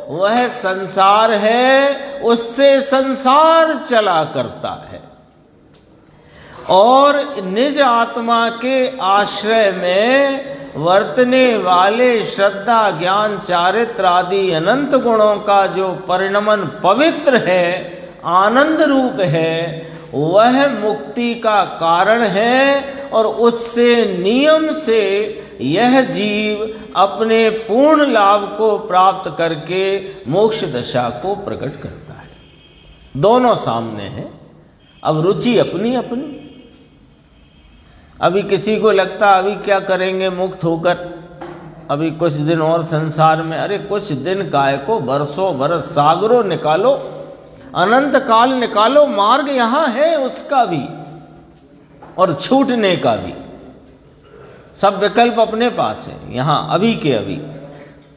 वह संसार है, उससे संसार चला करता है। और निज आत्मा के आश्रय में वर्तने वाले श्रद्धा ज्ञान चारित्र आदि अनंत गुणों का जो परिणमन पवित्र है, आनंद रूप है, वह मुक्ति का कारण है। और उससे नियम से यह जीव अपने पूर्ण लाभ को प्राप्त करके मोक्ष दशा को प्रकट करता है। दोनों सामने है। अब रुचि अपनी अपनी। अभी किसी को लगता अभी क्या करेंगे मुक्त होकर, अभी कुछ दिन और संसार में, अरे कुछ दिन काय को, बरसों बरस सागरों निकालो, अनंत काल निकालो, मार्ग यहाँ है उसका भी और छूटने का भी। सब विकल्प अपने पास है यहाँ अभी के अभी,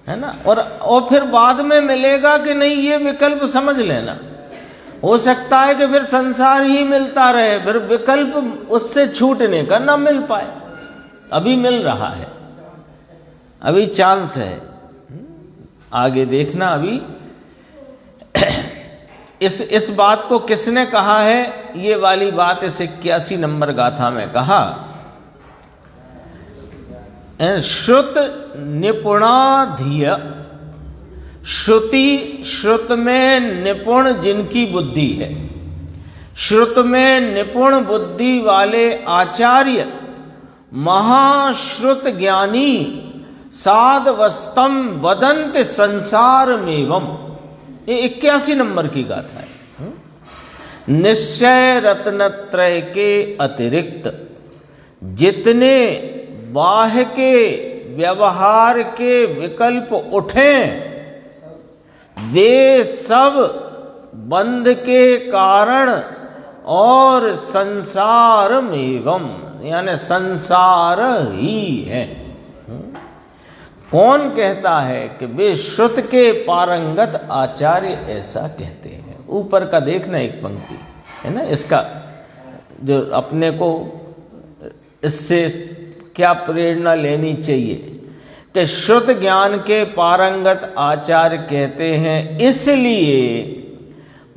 है ना। और फिर बाद में मिलेगा कि नहीं, ये विकल्प समझ लेना। हो सकता है कि फिर संसार ही मिलता रहे, फिर विकल्प उससे छूटने का ना मिल पाए। अभी मिल रहा है, अभी चांस है, आगे देखना। अभी इस बात को किसने कहा है, ये वाली बात इस 81 नंबर गाथा में कहा, श्रुत निपुणाधिय। श्रुत में निपुण जिनकी बुद्धि है, श्रुत में निपुण बुद्धि वाले आचार्य, महाश्रुत ज्ञानी साधवस्तम वदंत संसारमेवम्। ये 81 नंबर की गाथा है। निश्चय रत्नत्रय के अतिरिक्त जितने बाह्य के व्यवहार के विकल्प उठे, वे सब बंध के कारण और संसार एवं, यानी संसार ही है। कौन कहता है कि वे श्रुत के पारंगत आचार्य ऐसा कहते हैं। ऊपर का देखना एक पंक्ति है ना, इसका जो अपने को इससे क्या प्रेरणा लेनी चाहिए कि श्रुत ज्ञान के पारंगत आचार्य कहते हैं, इसलिए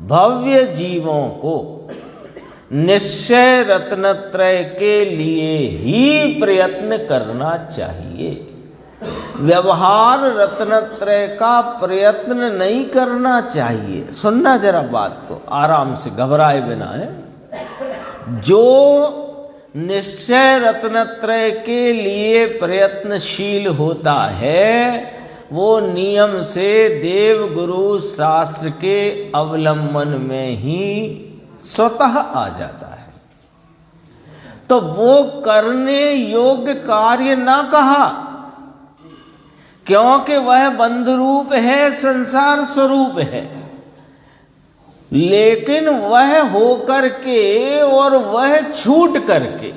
भव्य जीवों को निश्चय रत्नत्रय के लिए ही प्रयत्न करना चाहिए। व्यवहार रत्नत्रय का प्रयत्न नहीं करना चाहिए। सुनना जरा बात को आराम से, घबराए बिना है। जो निश्चय रत्नत्रय के लिए प्रयत्नशील होता है वो नियम से देव गुरु शास्त्र के अवलंबन में ही स्वतः आ जाता है। तो वो करने योग्य कार्य ना कहा, क्योंकि वह बंध रूप है, संसार स्वरूप है, लेकिन वह होकर के और वह छूट करके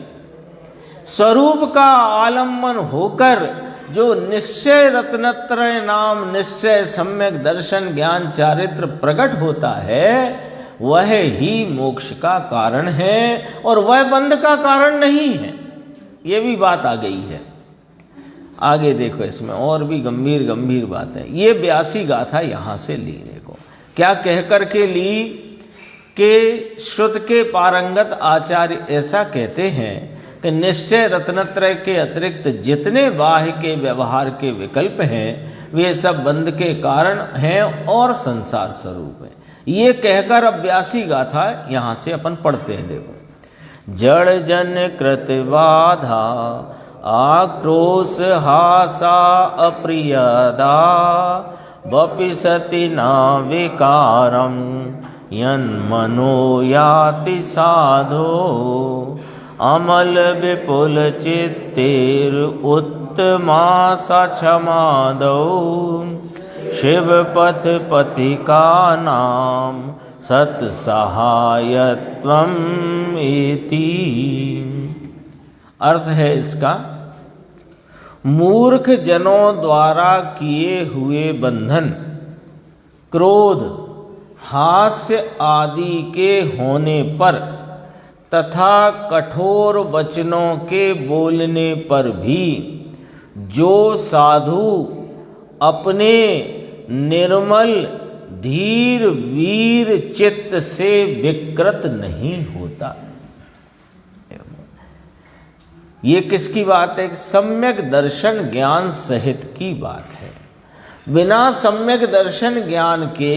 स्वरूप का आलम्बन होकर जो निश्चय रत्नत्रय नाम निश्चय सम्यक दर्शन ज्ञान चारित्र प्रकट होता है वह ही मोक्ष का कारण है और वह बंध का कारण नहीं है। ये भी बात आ गई है। आगे देखो, इसमें और भी गंभीर गंभीर बात है। ये 82 गाथा यहाँ से ली। देखो क्या कह कर के ली कि श्रुत के पारंगत आचार्य ऐसा कहते हैं कि निश्चय रत्नत्रय के अतिरिक्त जितने बाह्य के व्यवहार के विकल्प हैं वे सब बंध के कारण हैं और संसार स्वरूप है। ये कहकर अब 82 गाथा यहाँ से अपन पढ़ते हैं। देखो, जड़ जन कृत बाधा आक्रोश हासा अप्रियदा वपिसति न विकारम यन्मनो याति साधो अमल विपुल चित्तेर उत्तमा सा क्षमादौ शिवपथ पथिका नाम सत्सहायत्वम इति। अर्थ है इसका, मूर्ख जनों द्वारा किए हुए बंधन, क्रोध, हास्य आदि के होने पर तथा कठोर वचनों के बोलने पर भी जो साधु अपने निर्मल धीर वीर चित्त से विकृत नहीं होता। ये किसकी बात है? सम्यक दर्शन ज्ञान सहित की बात है। बिना सम्यक दर्शन ज्ञान के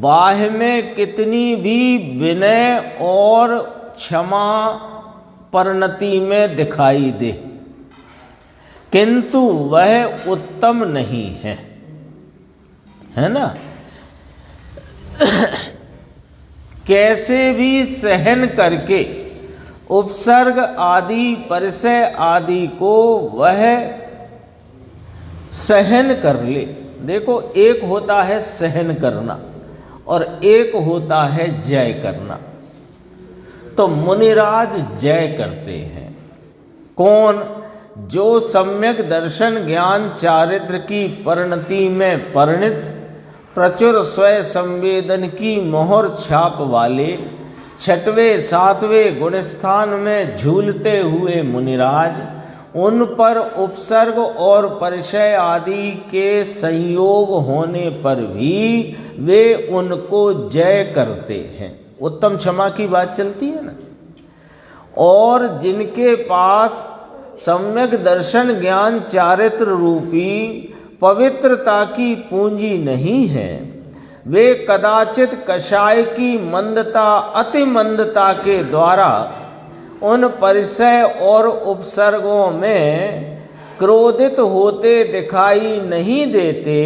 बाह्य में कितनी भी विनय और क्षमा परिणति में दिखाई दे, किंतु वह उत्तम नहीं है ना। कैसे भी सहन करके उपसर्ग आदि परिचय आदि को वह सहन कर ले। देखो, एक होता है सहन करना और एक होता है जय करना। तो मुनिराज जय करते हैं। कौन? जो सम्यक दर्शन ज्ञान चारित्र की परिणति में परिणित प्रचुर स्वय संवेदन की मोहर छाप वाले 6वें 7वें गुणस्थान में झूलते हुए मुनिराज, उन पर उपसर्ग और परिचय आदि के संयोग होने पर भी वे उनको जय करते हैं। उत्तम क्षमा की बात चलती है ना। और जिनके पास सम्यक दर्शन ज्ञान चारित्र रूपी पवित्रता की पूंजी नहीं है, वे कदाचित कषाय की मंदता अति मंदता के द्वारा उन परिचय और उपसर्गों में क्रोधित होते दिखाई नहीं देते।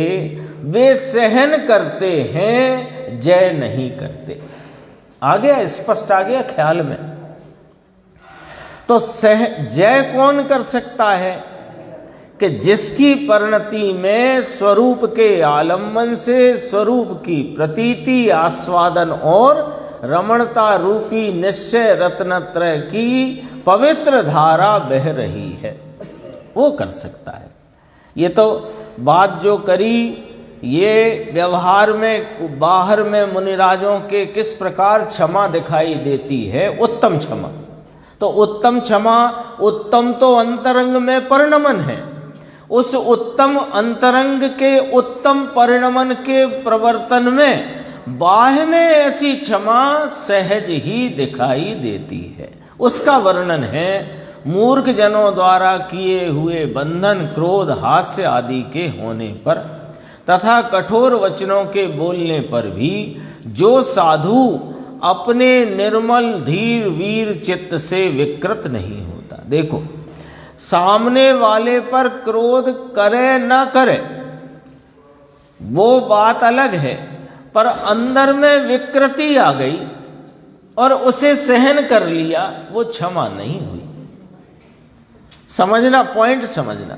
वे सहन करते हैं, जय नहीं करते। आ गया, स्पष्ट आ गया ख्याल में। तो जय कौन कर सकता है? कि जिसकी परिणति में स्वरूप के आलम्बन से स्वरूप की प्रतीति, आस्वादन और रमणता रूपी निश्चय रत्नत्रय की पवित्र धारा बह रही है, वो कर सकता है। ये तो बात जो करी, ये व्यवहार में बाहर में मुनिराजों के किस प्रकार क्षमा दिखाई देती है, उत्तम क्षमा। तो उत्तम क्षमा, उत्तम तो अंतरंग में परिणमन है, उस उत्तम अंतरंग के उत्तम परिणमन के प्रवर्तन में बाह्य में ऐसी क्षमा सहज ही दिखाई देती है। उसका वर्णन है मूर्ख जनों द्वारा किए हुए बंधन, क्रोध, हास्य आदि के होने पर तथा कठोर वचनों के बोलने पर भी जो साधु अपने निर्मल धीर वीर चित्त से विकृत नहीं होता। देखो, सामने वाले पर क्रोध करे न करे वो बात अलग है, पर अंदर में विकृति आ गई और उसे सहन कर लिया, वो क्षमा नहीं हुई। समझना, पॉइंट समझना।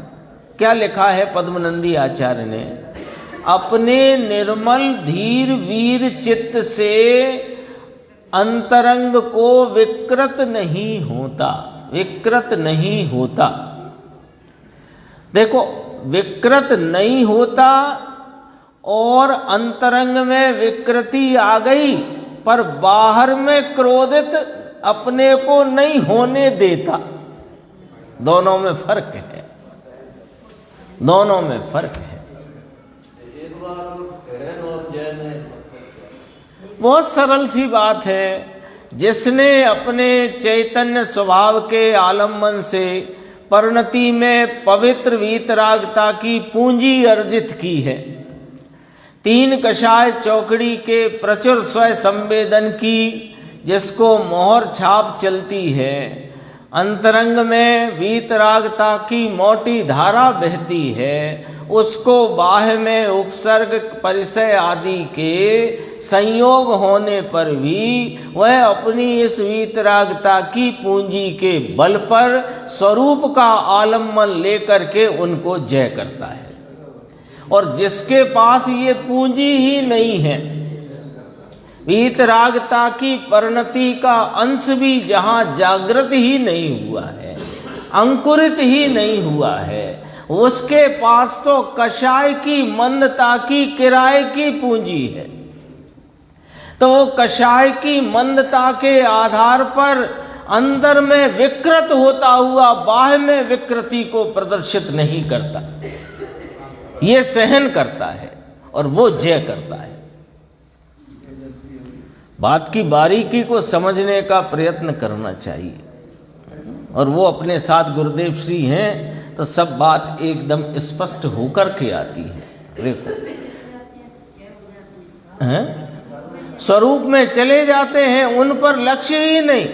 क्या लिखा है पद्मनंदी आचार्य ने? अपने निर्मल धीर वीर चित्त से अंतरंग को विकृत नहीं होता, विकृत नहीं होता। देखो, विकृत नहीं होता और अंतरंग में विकृति आ गई, पर बाहर में क्रोधित अपने को नहीं होने देता। दोनों में फर्क है, दोनों में फर्क है। बहुत सरल सी बात है। जिसने अपने चैतन्य स्वभाव के आलम्बन से परिणति में पवित्र वीतरागता की पूंजी अर्जित की है, 3 कषाय चौकड़ी के प्रचुर स्वय संवेदन की जिसको मोहर छाप चलती है, अंतरंग में वीतरागता की मोटी धारा बहती है, उसको बाह्य में उपसर्ग, परिचय आदि के संयोग होने पर भी वह अपनी इस वीतरागता की पूंजी के बल पर स्वरूप का आलम्बन लेकर के उनको जय करता है। और जिसके पास ये पूंजी ही नहीं है, वीतरागता की परिणति का अंश भी जहाँ जागृत ही नहीं हुआ है, अंकुरित ही नहीं हुआ है, उसके पास तो कषाय की मंदता की किराए की पूंजी है। तो वो कषाय की मंदता के आधार पर अंदर में विकृत होता हुआ बाह्य में विकृति को प्रदर्शित नहीं करता, ये सहन करता है और वो जय करता है। बात की बारीकी को समझने का प्रयत्न करना चाहिए, और वो अपने साथ गुरुदेव श्री हैं तो सब बात एकदम स्पष्ट होकर के आती है। देखो, हैं? स्वरूप में चले जाते हैं, उन पर लक्ष्य ही नहीं।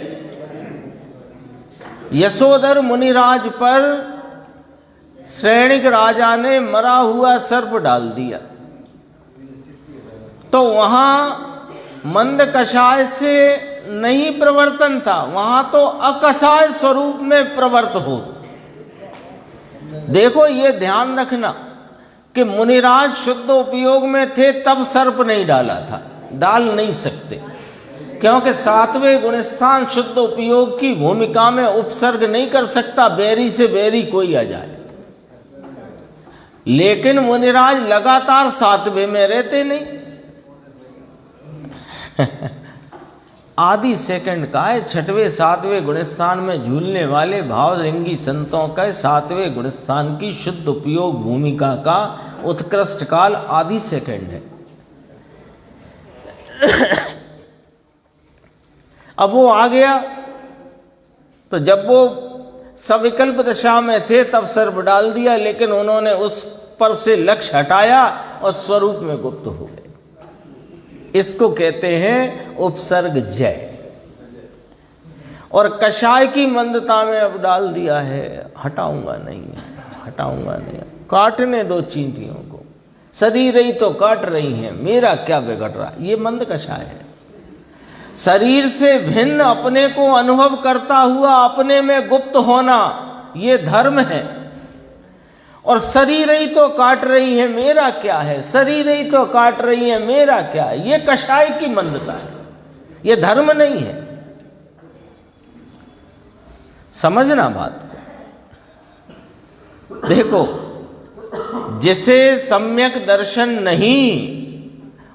यशोधर मुनिराज पर श्रेणिक राजा ने मरा हुआ सर्प डाल दिया, तो वहां मंद कषाय से नहीं प्रवर्तन था, वहां तो अकषाय स्वरूप में प्रवर्त हो। देखो, ये ध्यान रखना कि मुनिराज शुद्ध उपयोग में थे तब सर्प नहीं डाला था, डाल नहीं सकते, क्योंकि 7वें गुणस्थान शुद्ध उपयोग की भूमिका में उपसर्ग नहीं कर सकता, बैरी से बैरी कोई आ जाए। लेकिन मुनिराज लगातार 7वें में रहते नहीं। आधि सेकंड का है 6वें 7वें गुणस्थान में झूलने वाले भावलिंगी संतों का 7वें गुणस्थान की शुद्ध उपयोग भूमिका का उत्कृष्ट काल आधि सेकंड है। अब वो आ गया, तो जब वो सविकल्प दशा में थे तब सर्प डाल दिया, लेकिन उन्होंने उस पर से लक्ष्य हटाया और स्वरूप में गुप्त हो गए। इसको कहते हैं उपसर्ग जय। और कषाय की मंदता में अब डाल दिया है, हटाऊंगा नहीं, हटाऊंगा नहीं, काटने दो चींटियों को, शरीर ही तो काट रही हैं, मेरा क्या बिगड़ रहा। ये मंद कषाय है। शरीर से भिन्न अपने को अनुभव करता हुआ अपने में गुप्त होना, ये धर्म है। और शरीर ही तो काट रही है, मेरा क्या है, शरीर ही तो काट रही है, मेरा क्या है, ये कषाय की मंदता है, ये धर्म नहीं है। समझना बात को। देखो, जिसे सम्यक दर्शन नहीं,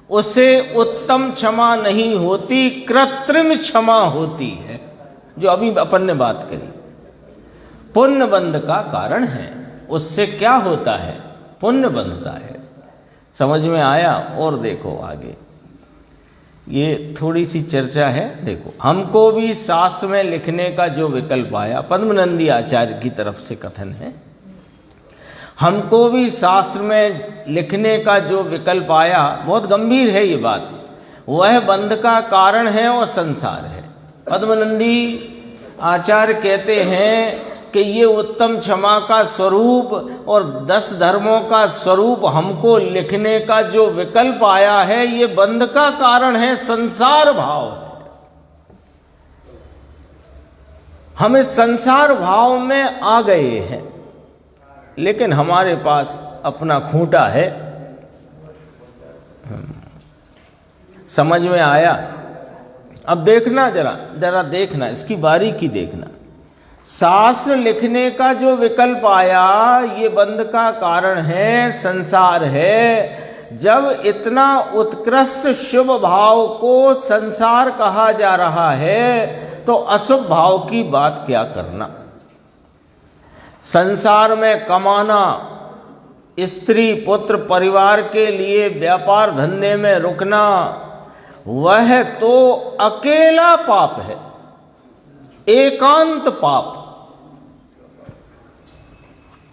उसे उत्तम क्षमा नहीं होती, कृत्रिम क्षमा होती है, जो अभी अपन ने बात करी। पुण्य बंध का कारण है, उससे क्या होता है? पुण्य बंधता है। समझ में आया? और देखो आगे, ये थोड़ी सी चर्चा है। देखो, हमको भी शास्त्र में लिखने का जो विकल्प आया, पद्मनंदी आचार्य की तरफ से कथन है, हमको भी शास्त्र में लिखने का जो विकल्प आया, बहुत गंभीर है ये बात, वह बंध का कारण है और संसार है। पद्मनंदी आचार्य कहते हैं कि ये उत्तम क्षमा का स्वरूप और 10 धर्मों का स्वरूप हमको लिखने का जो विकल्प आया है, ये बंध का कारण है, संसार भाव है। हम इस संसार भाव में आ गए हैं, लेकिन हमारे पास अपना खूंटा है। समझ में आया? अब देखना, जरा देखना, इसकी बारीकी देखना। शास्त्र लिखने का जो विकल्प आया, ये बंध का कारण है, संसार है। जब इतना उत्कृष्ट शुभ भाव को संसार कहा जा रहा है, तो अशुभ भाव की बात क्या करना? संसार में कमाना, स्त्री पुत्र परिवार के लिए व्यापार धंधे में रुकना, वह तो अकेला पाप है, एकांत पाप।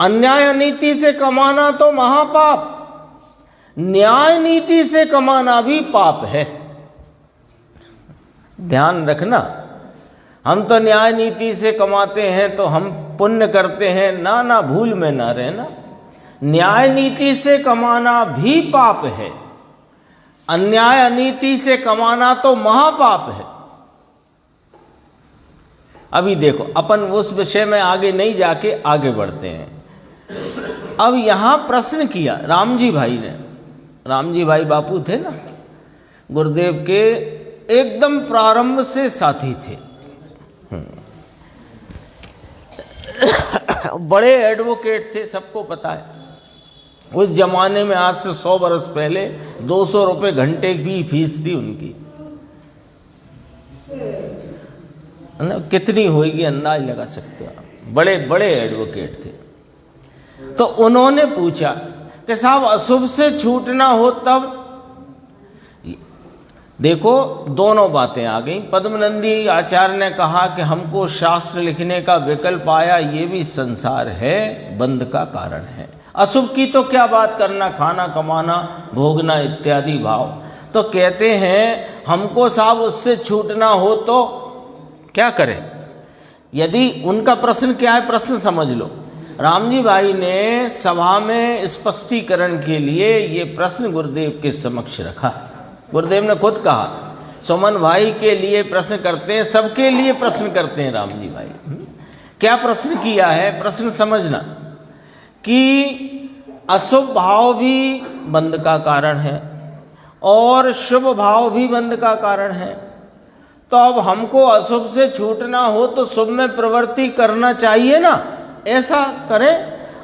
अन्याय नीति से कमाना तो महापाप, न्याय नीति से कमाना भी पाप है। ध्यान रखना, हम तो न्याय नीति से कमाते हैं तो हम पुण्य करते हैं, ना भूल में ना रहना। न्याय नीति से कमाना भी पाप है, अन्याय नीति से कमाना तो महापाप है। अभी देखो, अपन उस विषय में आगे नहीं जाके आगे बढ़ते हैं। अब यहां प्रश्न किया रामजी भाई ने, रामजी भाई बापू थे ना, गुरुदेव के एकदम प्रारंभ से साथी थे, बड़े एडवोकेट थे, सबको पता है। उस जमाने में आज से 100 बरस पहले 200 रुपये घंटे की फीस थी उनकी। कितनी होगी अंदाज लगा सकते हो आप। बड़े बड़े एडवोकेट थे। तो उन्होंने पूछा कि साहब अशुभ से छूटना हो तब। देखो, दोनों बातें आ गई। पद्मनंदी आचार्य ने कहा कि हमको शास्त्र लिखने का विकल्प आया, ये भी संसार है, बंध का कारण है। अशुभ की तो क्या बात करना, खाना कमाना भोगना इत्यादि भाव। तो कहते हैं हमको साहब उससे छूटना हो तो क्या करें? यदि उनका प्रश्न क्या है, प्रश्न समझ लो। रामजी भाई ने सभा में स्पष्टीकरण के लिए ये प्रश्न गुरुदेव के समक्ष रखा। गुरुदेव ने खुद कहा, सुमन भाई के लिए प्रश्न करते हैं, सबके लिए प्रश्न करते हैं रामजी भाई। क्या प्रश्न किया है? प्रश्न समझना कि अशुभ भाव भी बंध का कारण है और शुभ भाव भी बंध का कारण है। तो अब हमको अशुभ से छूटना हो तो शुभ में प्रवृत्ति करना चाहिए ना, ऐसा करें।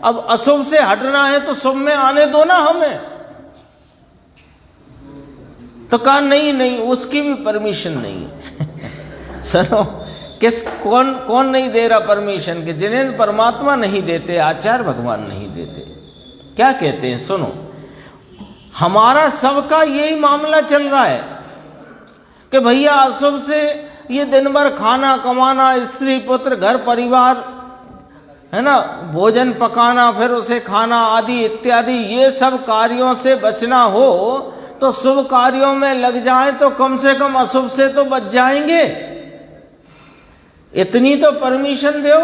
अब अशुभ से हटना है तो शुभ में आने दो ना हमें। तो कहा नहीं, उसकी भी परमिशन नहीं है। सुनो, कौन नहीं दे रहा परमिशन? कि जिन्हें परमात्मा नहीं देते, आचार्य भगवान नहीं देते। क्या कहते हैं? सुनो, हमारा सबका यही मामला चल रहा है कि भैया अशुभ से ये दिन भर खाना कमाना, स्त्री पुत्र घर परिवार है ना, भोजन पकाना, फिर उसे खाना आदि इत्यादि, ये सब कार्यों से बचना हो तो शुभ कार्यों में लग जाएं तो कम से कम अशुभ से तो बच जाएंगे। इतनी तो परमिशन दो।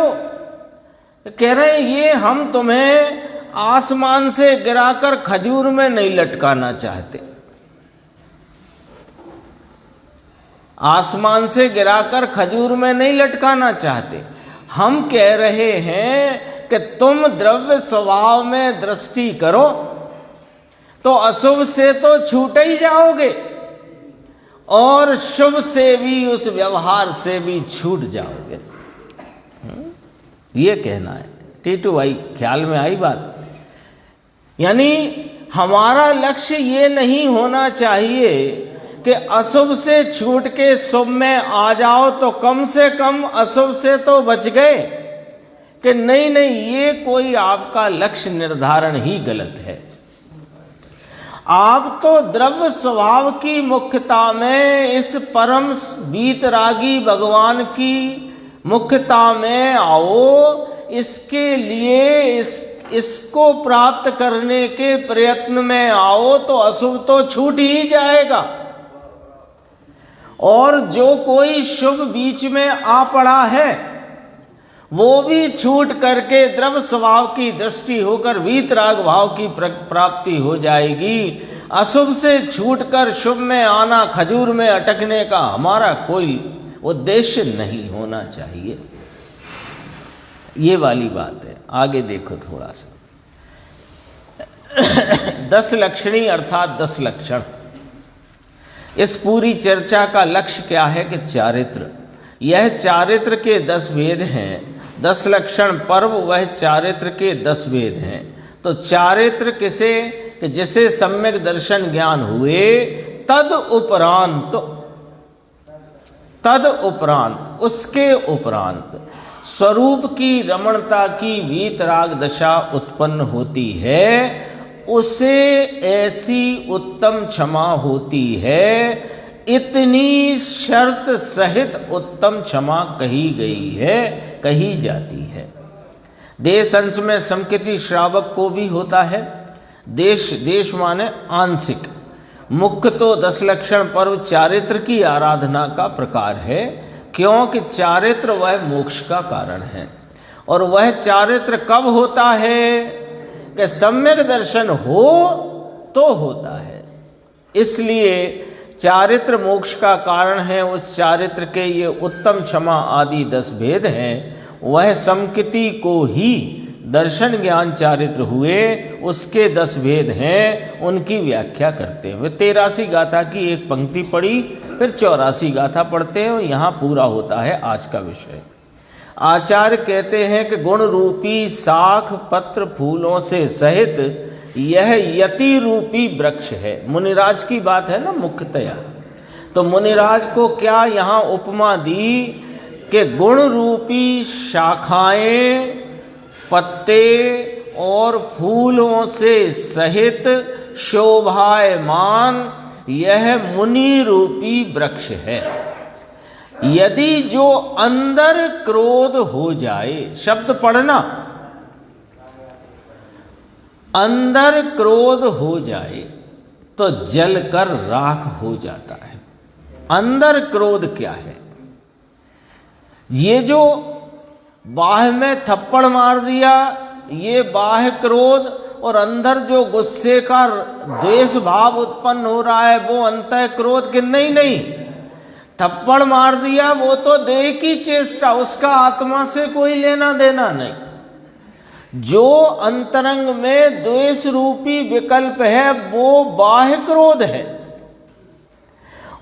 कह रहे हैं ये हम तुम्हें आसमान से गिराकर खजूर में नहीं लटकाना चाहते। आसमान से गिराकर खजूर में नहीं लटकाना चाहते। हम कह रहे हैं कि तुम द्रव्य स्वभाव में दृष्टि करो तो अशुभ से तो छूट ही जाओगे और शुभ से भी, उस व्यवहार से भी छूट जाओगे। ये कहना है। टीटू भाई, ख्याल में आई बात? यानी हमारा लक्ष्य ये नहीं होना चाहिए कि अशुभ से छूट के शुभ में आ जाओ तो कम से कम अशुभ से तो बच गए, कि नहीं नहीं, ये कोई आपका लक्ष्य निर्धारण ही गलत है। आप तो द्रव्य स्वभाव की मुख्यता में इस परम वीतरागी भगवान की मुख्यता में आओ, इसके लिए इसको प्राप्त करने के प्रयत्न में आओ तो अशुभ तो छूट ही जाएगा। और जो कोई शुभ बीच में आ पड़ा है वो भी छूट करके द्रव्य स्वभाव की दृष्टि होकर वीतराग भाव की प्राप्ति हो जाएगी। अशुभ से छूटकर शुभ में आना, खजूर में अटकने का हमारा कोई उद्देश्य नहीं होना चाहिए। ये वाली बात है। आगे देखो थोड़ा सा। 10 लक्षणी अर्थात 10 लक्षण। इस पूरी चर्चा का लक्ष्य क्या है कि चारित्र, यह चारित्र के 10 भेद हैं। 10 लक्षण पर्व वह चारित्र के 10 भेद हैं। तो चारित्र किसे, कि जिसे सम्यक दर्शन ज्ञान हुए तद उपरांत उसके उपरांत स्वरूप की रमणता की वीतराग दशा उत्पन्न होती है, उसे ऐसी उत्तम क्षमा होती है। इतनी शर्त सहित उत्तम क्षमा कही गई है, कही जाती है। देश अंश में समकृति श्रावक को भी होता है। देश माने आंशिक। मुख्य तो 10 लक्षण पर्व चारित्र की आराधना का प्रकार है, क्योंकि चारित्र वह मोक्ष का कारण है। और वह चारित्र कब होता है कि सम्यक दर्शन हो तो होता है। इसलिए चारित्र मोक्ष का कारण है। उस चारित्र के ये उत्तम क्षमा आदि 10 भेद हैं। वह समकृति को ही दर्शन ज्ञान चारित्र हुए, उसके 10 भेद हैं। उनकी व्याख्या करते हुए 83 गाथा की एक पंक्ति पढ़ी, फिर 84 गाथा पढ़ते हैं। यहाँ पूरा होता है आज का विषय। आचार्य कहते हैं कि गुण रूपी शाख पत्र फूलों से सहित यह यति रूपी वृक्ष है। मुनिराज की बात है ना मुख्यतया। तो मुनिराज को क्या यहाँ उपमा दी कि गुण रूपी शाखाएं, पत्ते और फूलों से सहित शोभायमान यह मुनि रूपी वृक्ष है। यदि जो अंदर क्रोध हो जाए, शब्द पढ़ना, अंदर क्रोध हो जाए तो जलकर राख हो जाता है। अंदर क्रोध क्या है? ये जो बाह्य में थप्पड़ मार दिया, ये बाह्य क्रोध, और अंदर जो गुस्से का द्वेष भाव उत्पन्न हो रहा है वो अंतः क्रोध के नहीं। थप्पड़ मार दिया वो तो देह की चेष्टा, उसका आत्मा से कोई लेना देना नहीं। जो अंतरंग में द्वेष रूपी विकल्प है वो बाह्य क्रोध है,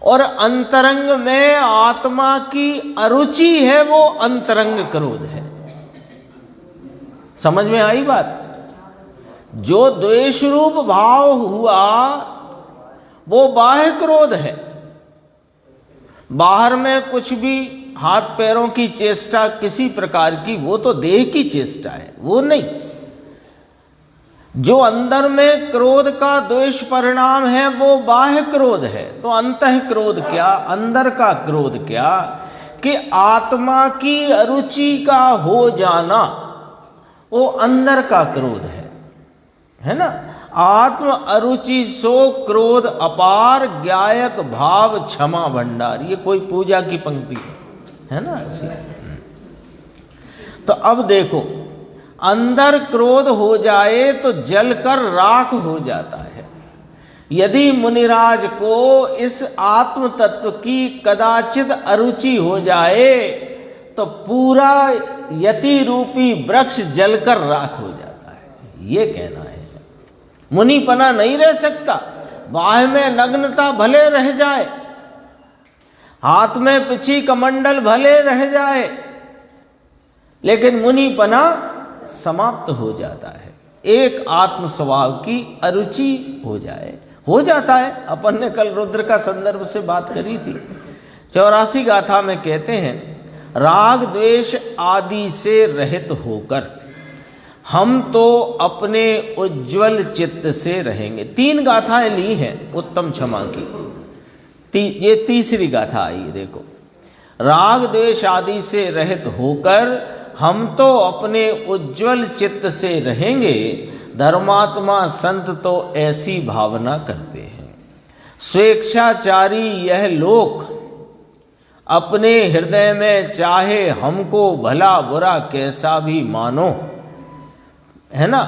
और अंतरंग में आत्मा की अरुचि है वो अंतरंग क्रोध है। समझ में आई बात? जो द्वेष रूप भाव हुआ वो बाह्य क्रोध है। बाहर में कुछ भी हाथ पैरों की चेष्टा किसी प्रकार की, वो तो देह की चेष्टा है, वो नहीं। जो अंदर में क्रोध का द्वेष परिणाम है वो बाह्य क्रोध है। तो अंतः क्रोध क्या, अंदर का क्रोध क्या, कि आत्मा की अरुचि का हो जाना, वो अंदर का क्रोध है ना। आत्म अरुचि सो क्रोध अपार, ज्ञायक भाव क्षमा भंडार। ये कोई पूजा की पंक्ति है ना ऐसी। तो अब देखो, अंदर क्रोध हो जाए तो जलकर राख हो जाता है। यदि मुनिराज को इस आत्म तत्व की कदाचित अरुचि हो जाए तो पूरा यति रूपी वृक्ष जलकर राख हो जाता है। ये कहना है। मुनिपना नहीं रह सकता। बाह्य में नग्नता भले रह जाए, हाथ में पिछी कमंडल भले रह जाए, लेकिन मुनिपना समाप्त हो जाता है, एक आत्म स्वभाव की अरुचि हो जाता है। अपन ने कल रुद्र का संदर्भ से बात करी थी। 84 गाथा में कहते हैं, राग द्वेष आदि से रहित होकर हम तो अपने उज्ज्वल चित्त से रहेंगे। 3 गाथाएं ली हैं उत्तम क्षमा की, ये तीसरी गाथा आई। देखो, राग द्वेष आदि से रहित होकर हम तो अपने उज्ज्वल चित्त से रहेंगे। धर्मात्मा संत तो ऐसी भावना करते हैं। स्वेच्छाचारी यह लोक अपने हृदय में चाहे हमको भला बुरा कैसा भी मानो, है ना।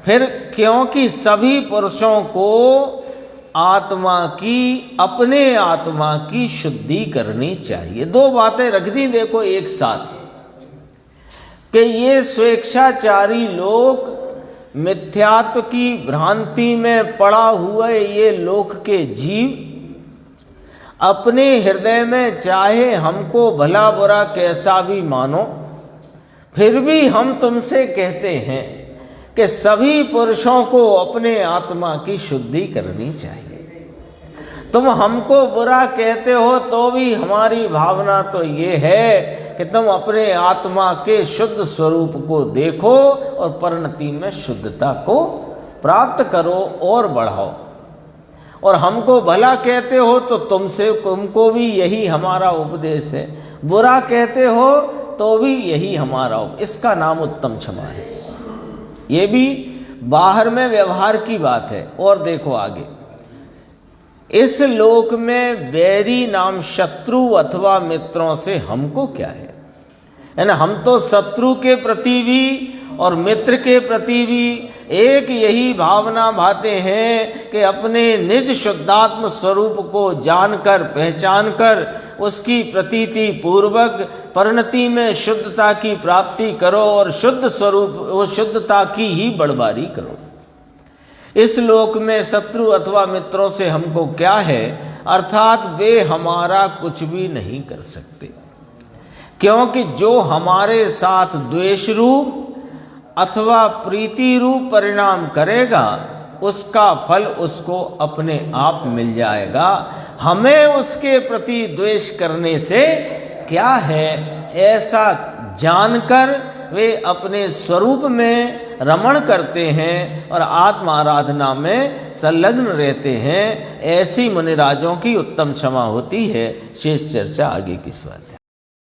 फिर क्योंकि सभी पुरुषों को अपने आत्मा की शुद्धि करनी चाहिए। 2 बातें रख दी देखो एक साथ, कि ये स्वेच्छाचारी लोग मिथ्यात्व की भ्रांति में पड़ा हुआ ये लोक के जीव अपने हृदय में चाहे हमको भला बुरा कैसा भी मानो, फिर भी हम तुमसे कहते हैं कि सभी पुरुषों को अपने आत्मा की शुद्धि करनी चाहिए। तुम हमको बुरा कहते हो तो भी हमारी भावना तो ये है कि तुम अपने आत्मा के शुद्ध स्वरूप को देखो और परिणति में शुद्धता को प्राप्त करो और बढ़ाओ। और हमको भला कहते हो तो तुमको भी यही हमारा उपदेश है, बुरा कहते हो तो भी यही हमारा इसका नाम उत्तम क्षमा है। ये भी बाहर में व्यवहार की बात है। और देखो आगे, इस लोक में बैरी नाम शत्रु अथवा मित्रों से हमको क्या है ना। हम तो शत्रु के प्रति भी और मित्र के प्रति भी एक यही भावना भाते हैं कि अपने निज शुद्धात्म स्वरूप को जानकर पहचानकर उसकी प्रतीति पूर्वक परिणति में शुद्धता की प्राप्ति करो और शुद्ध स्वरूप वो शुद्धता की ही बढ़वारी करो। इस लोक में शत्रु अथवा मित्रों से हमको क्या है, अर्थात वे हमारा कुछ भी नहीं कर सकते, क्योंकि जो हमारे साथ द्वेष रूप अथवा प्रीति रूप परिणाम करेगा उसका फल उसको अपने आप मिल जाएगा। हमें उसके प्रति द्वेष करने से क्या है, ऐसा जानकर वे अपने स्वरूप में रमण करते हैं और आत्म आराधना में संलग्न रहते हैं। ऐसी मुनिराजों की उत्तम क्षमा होती है। शेष चर्चा आगे की स्वाध्याय।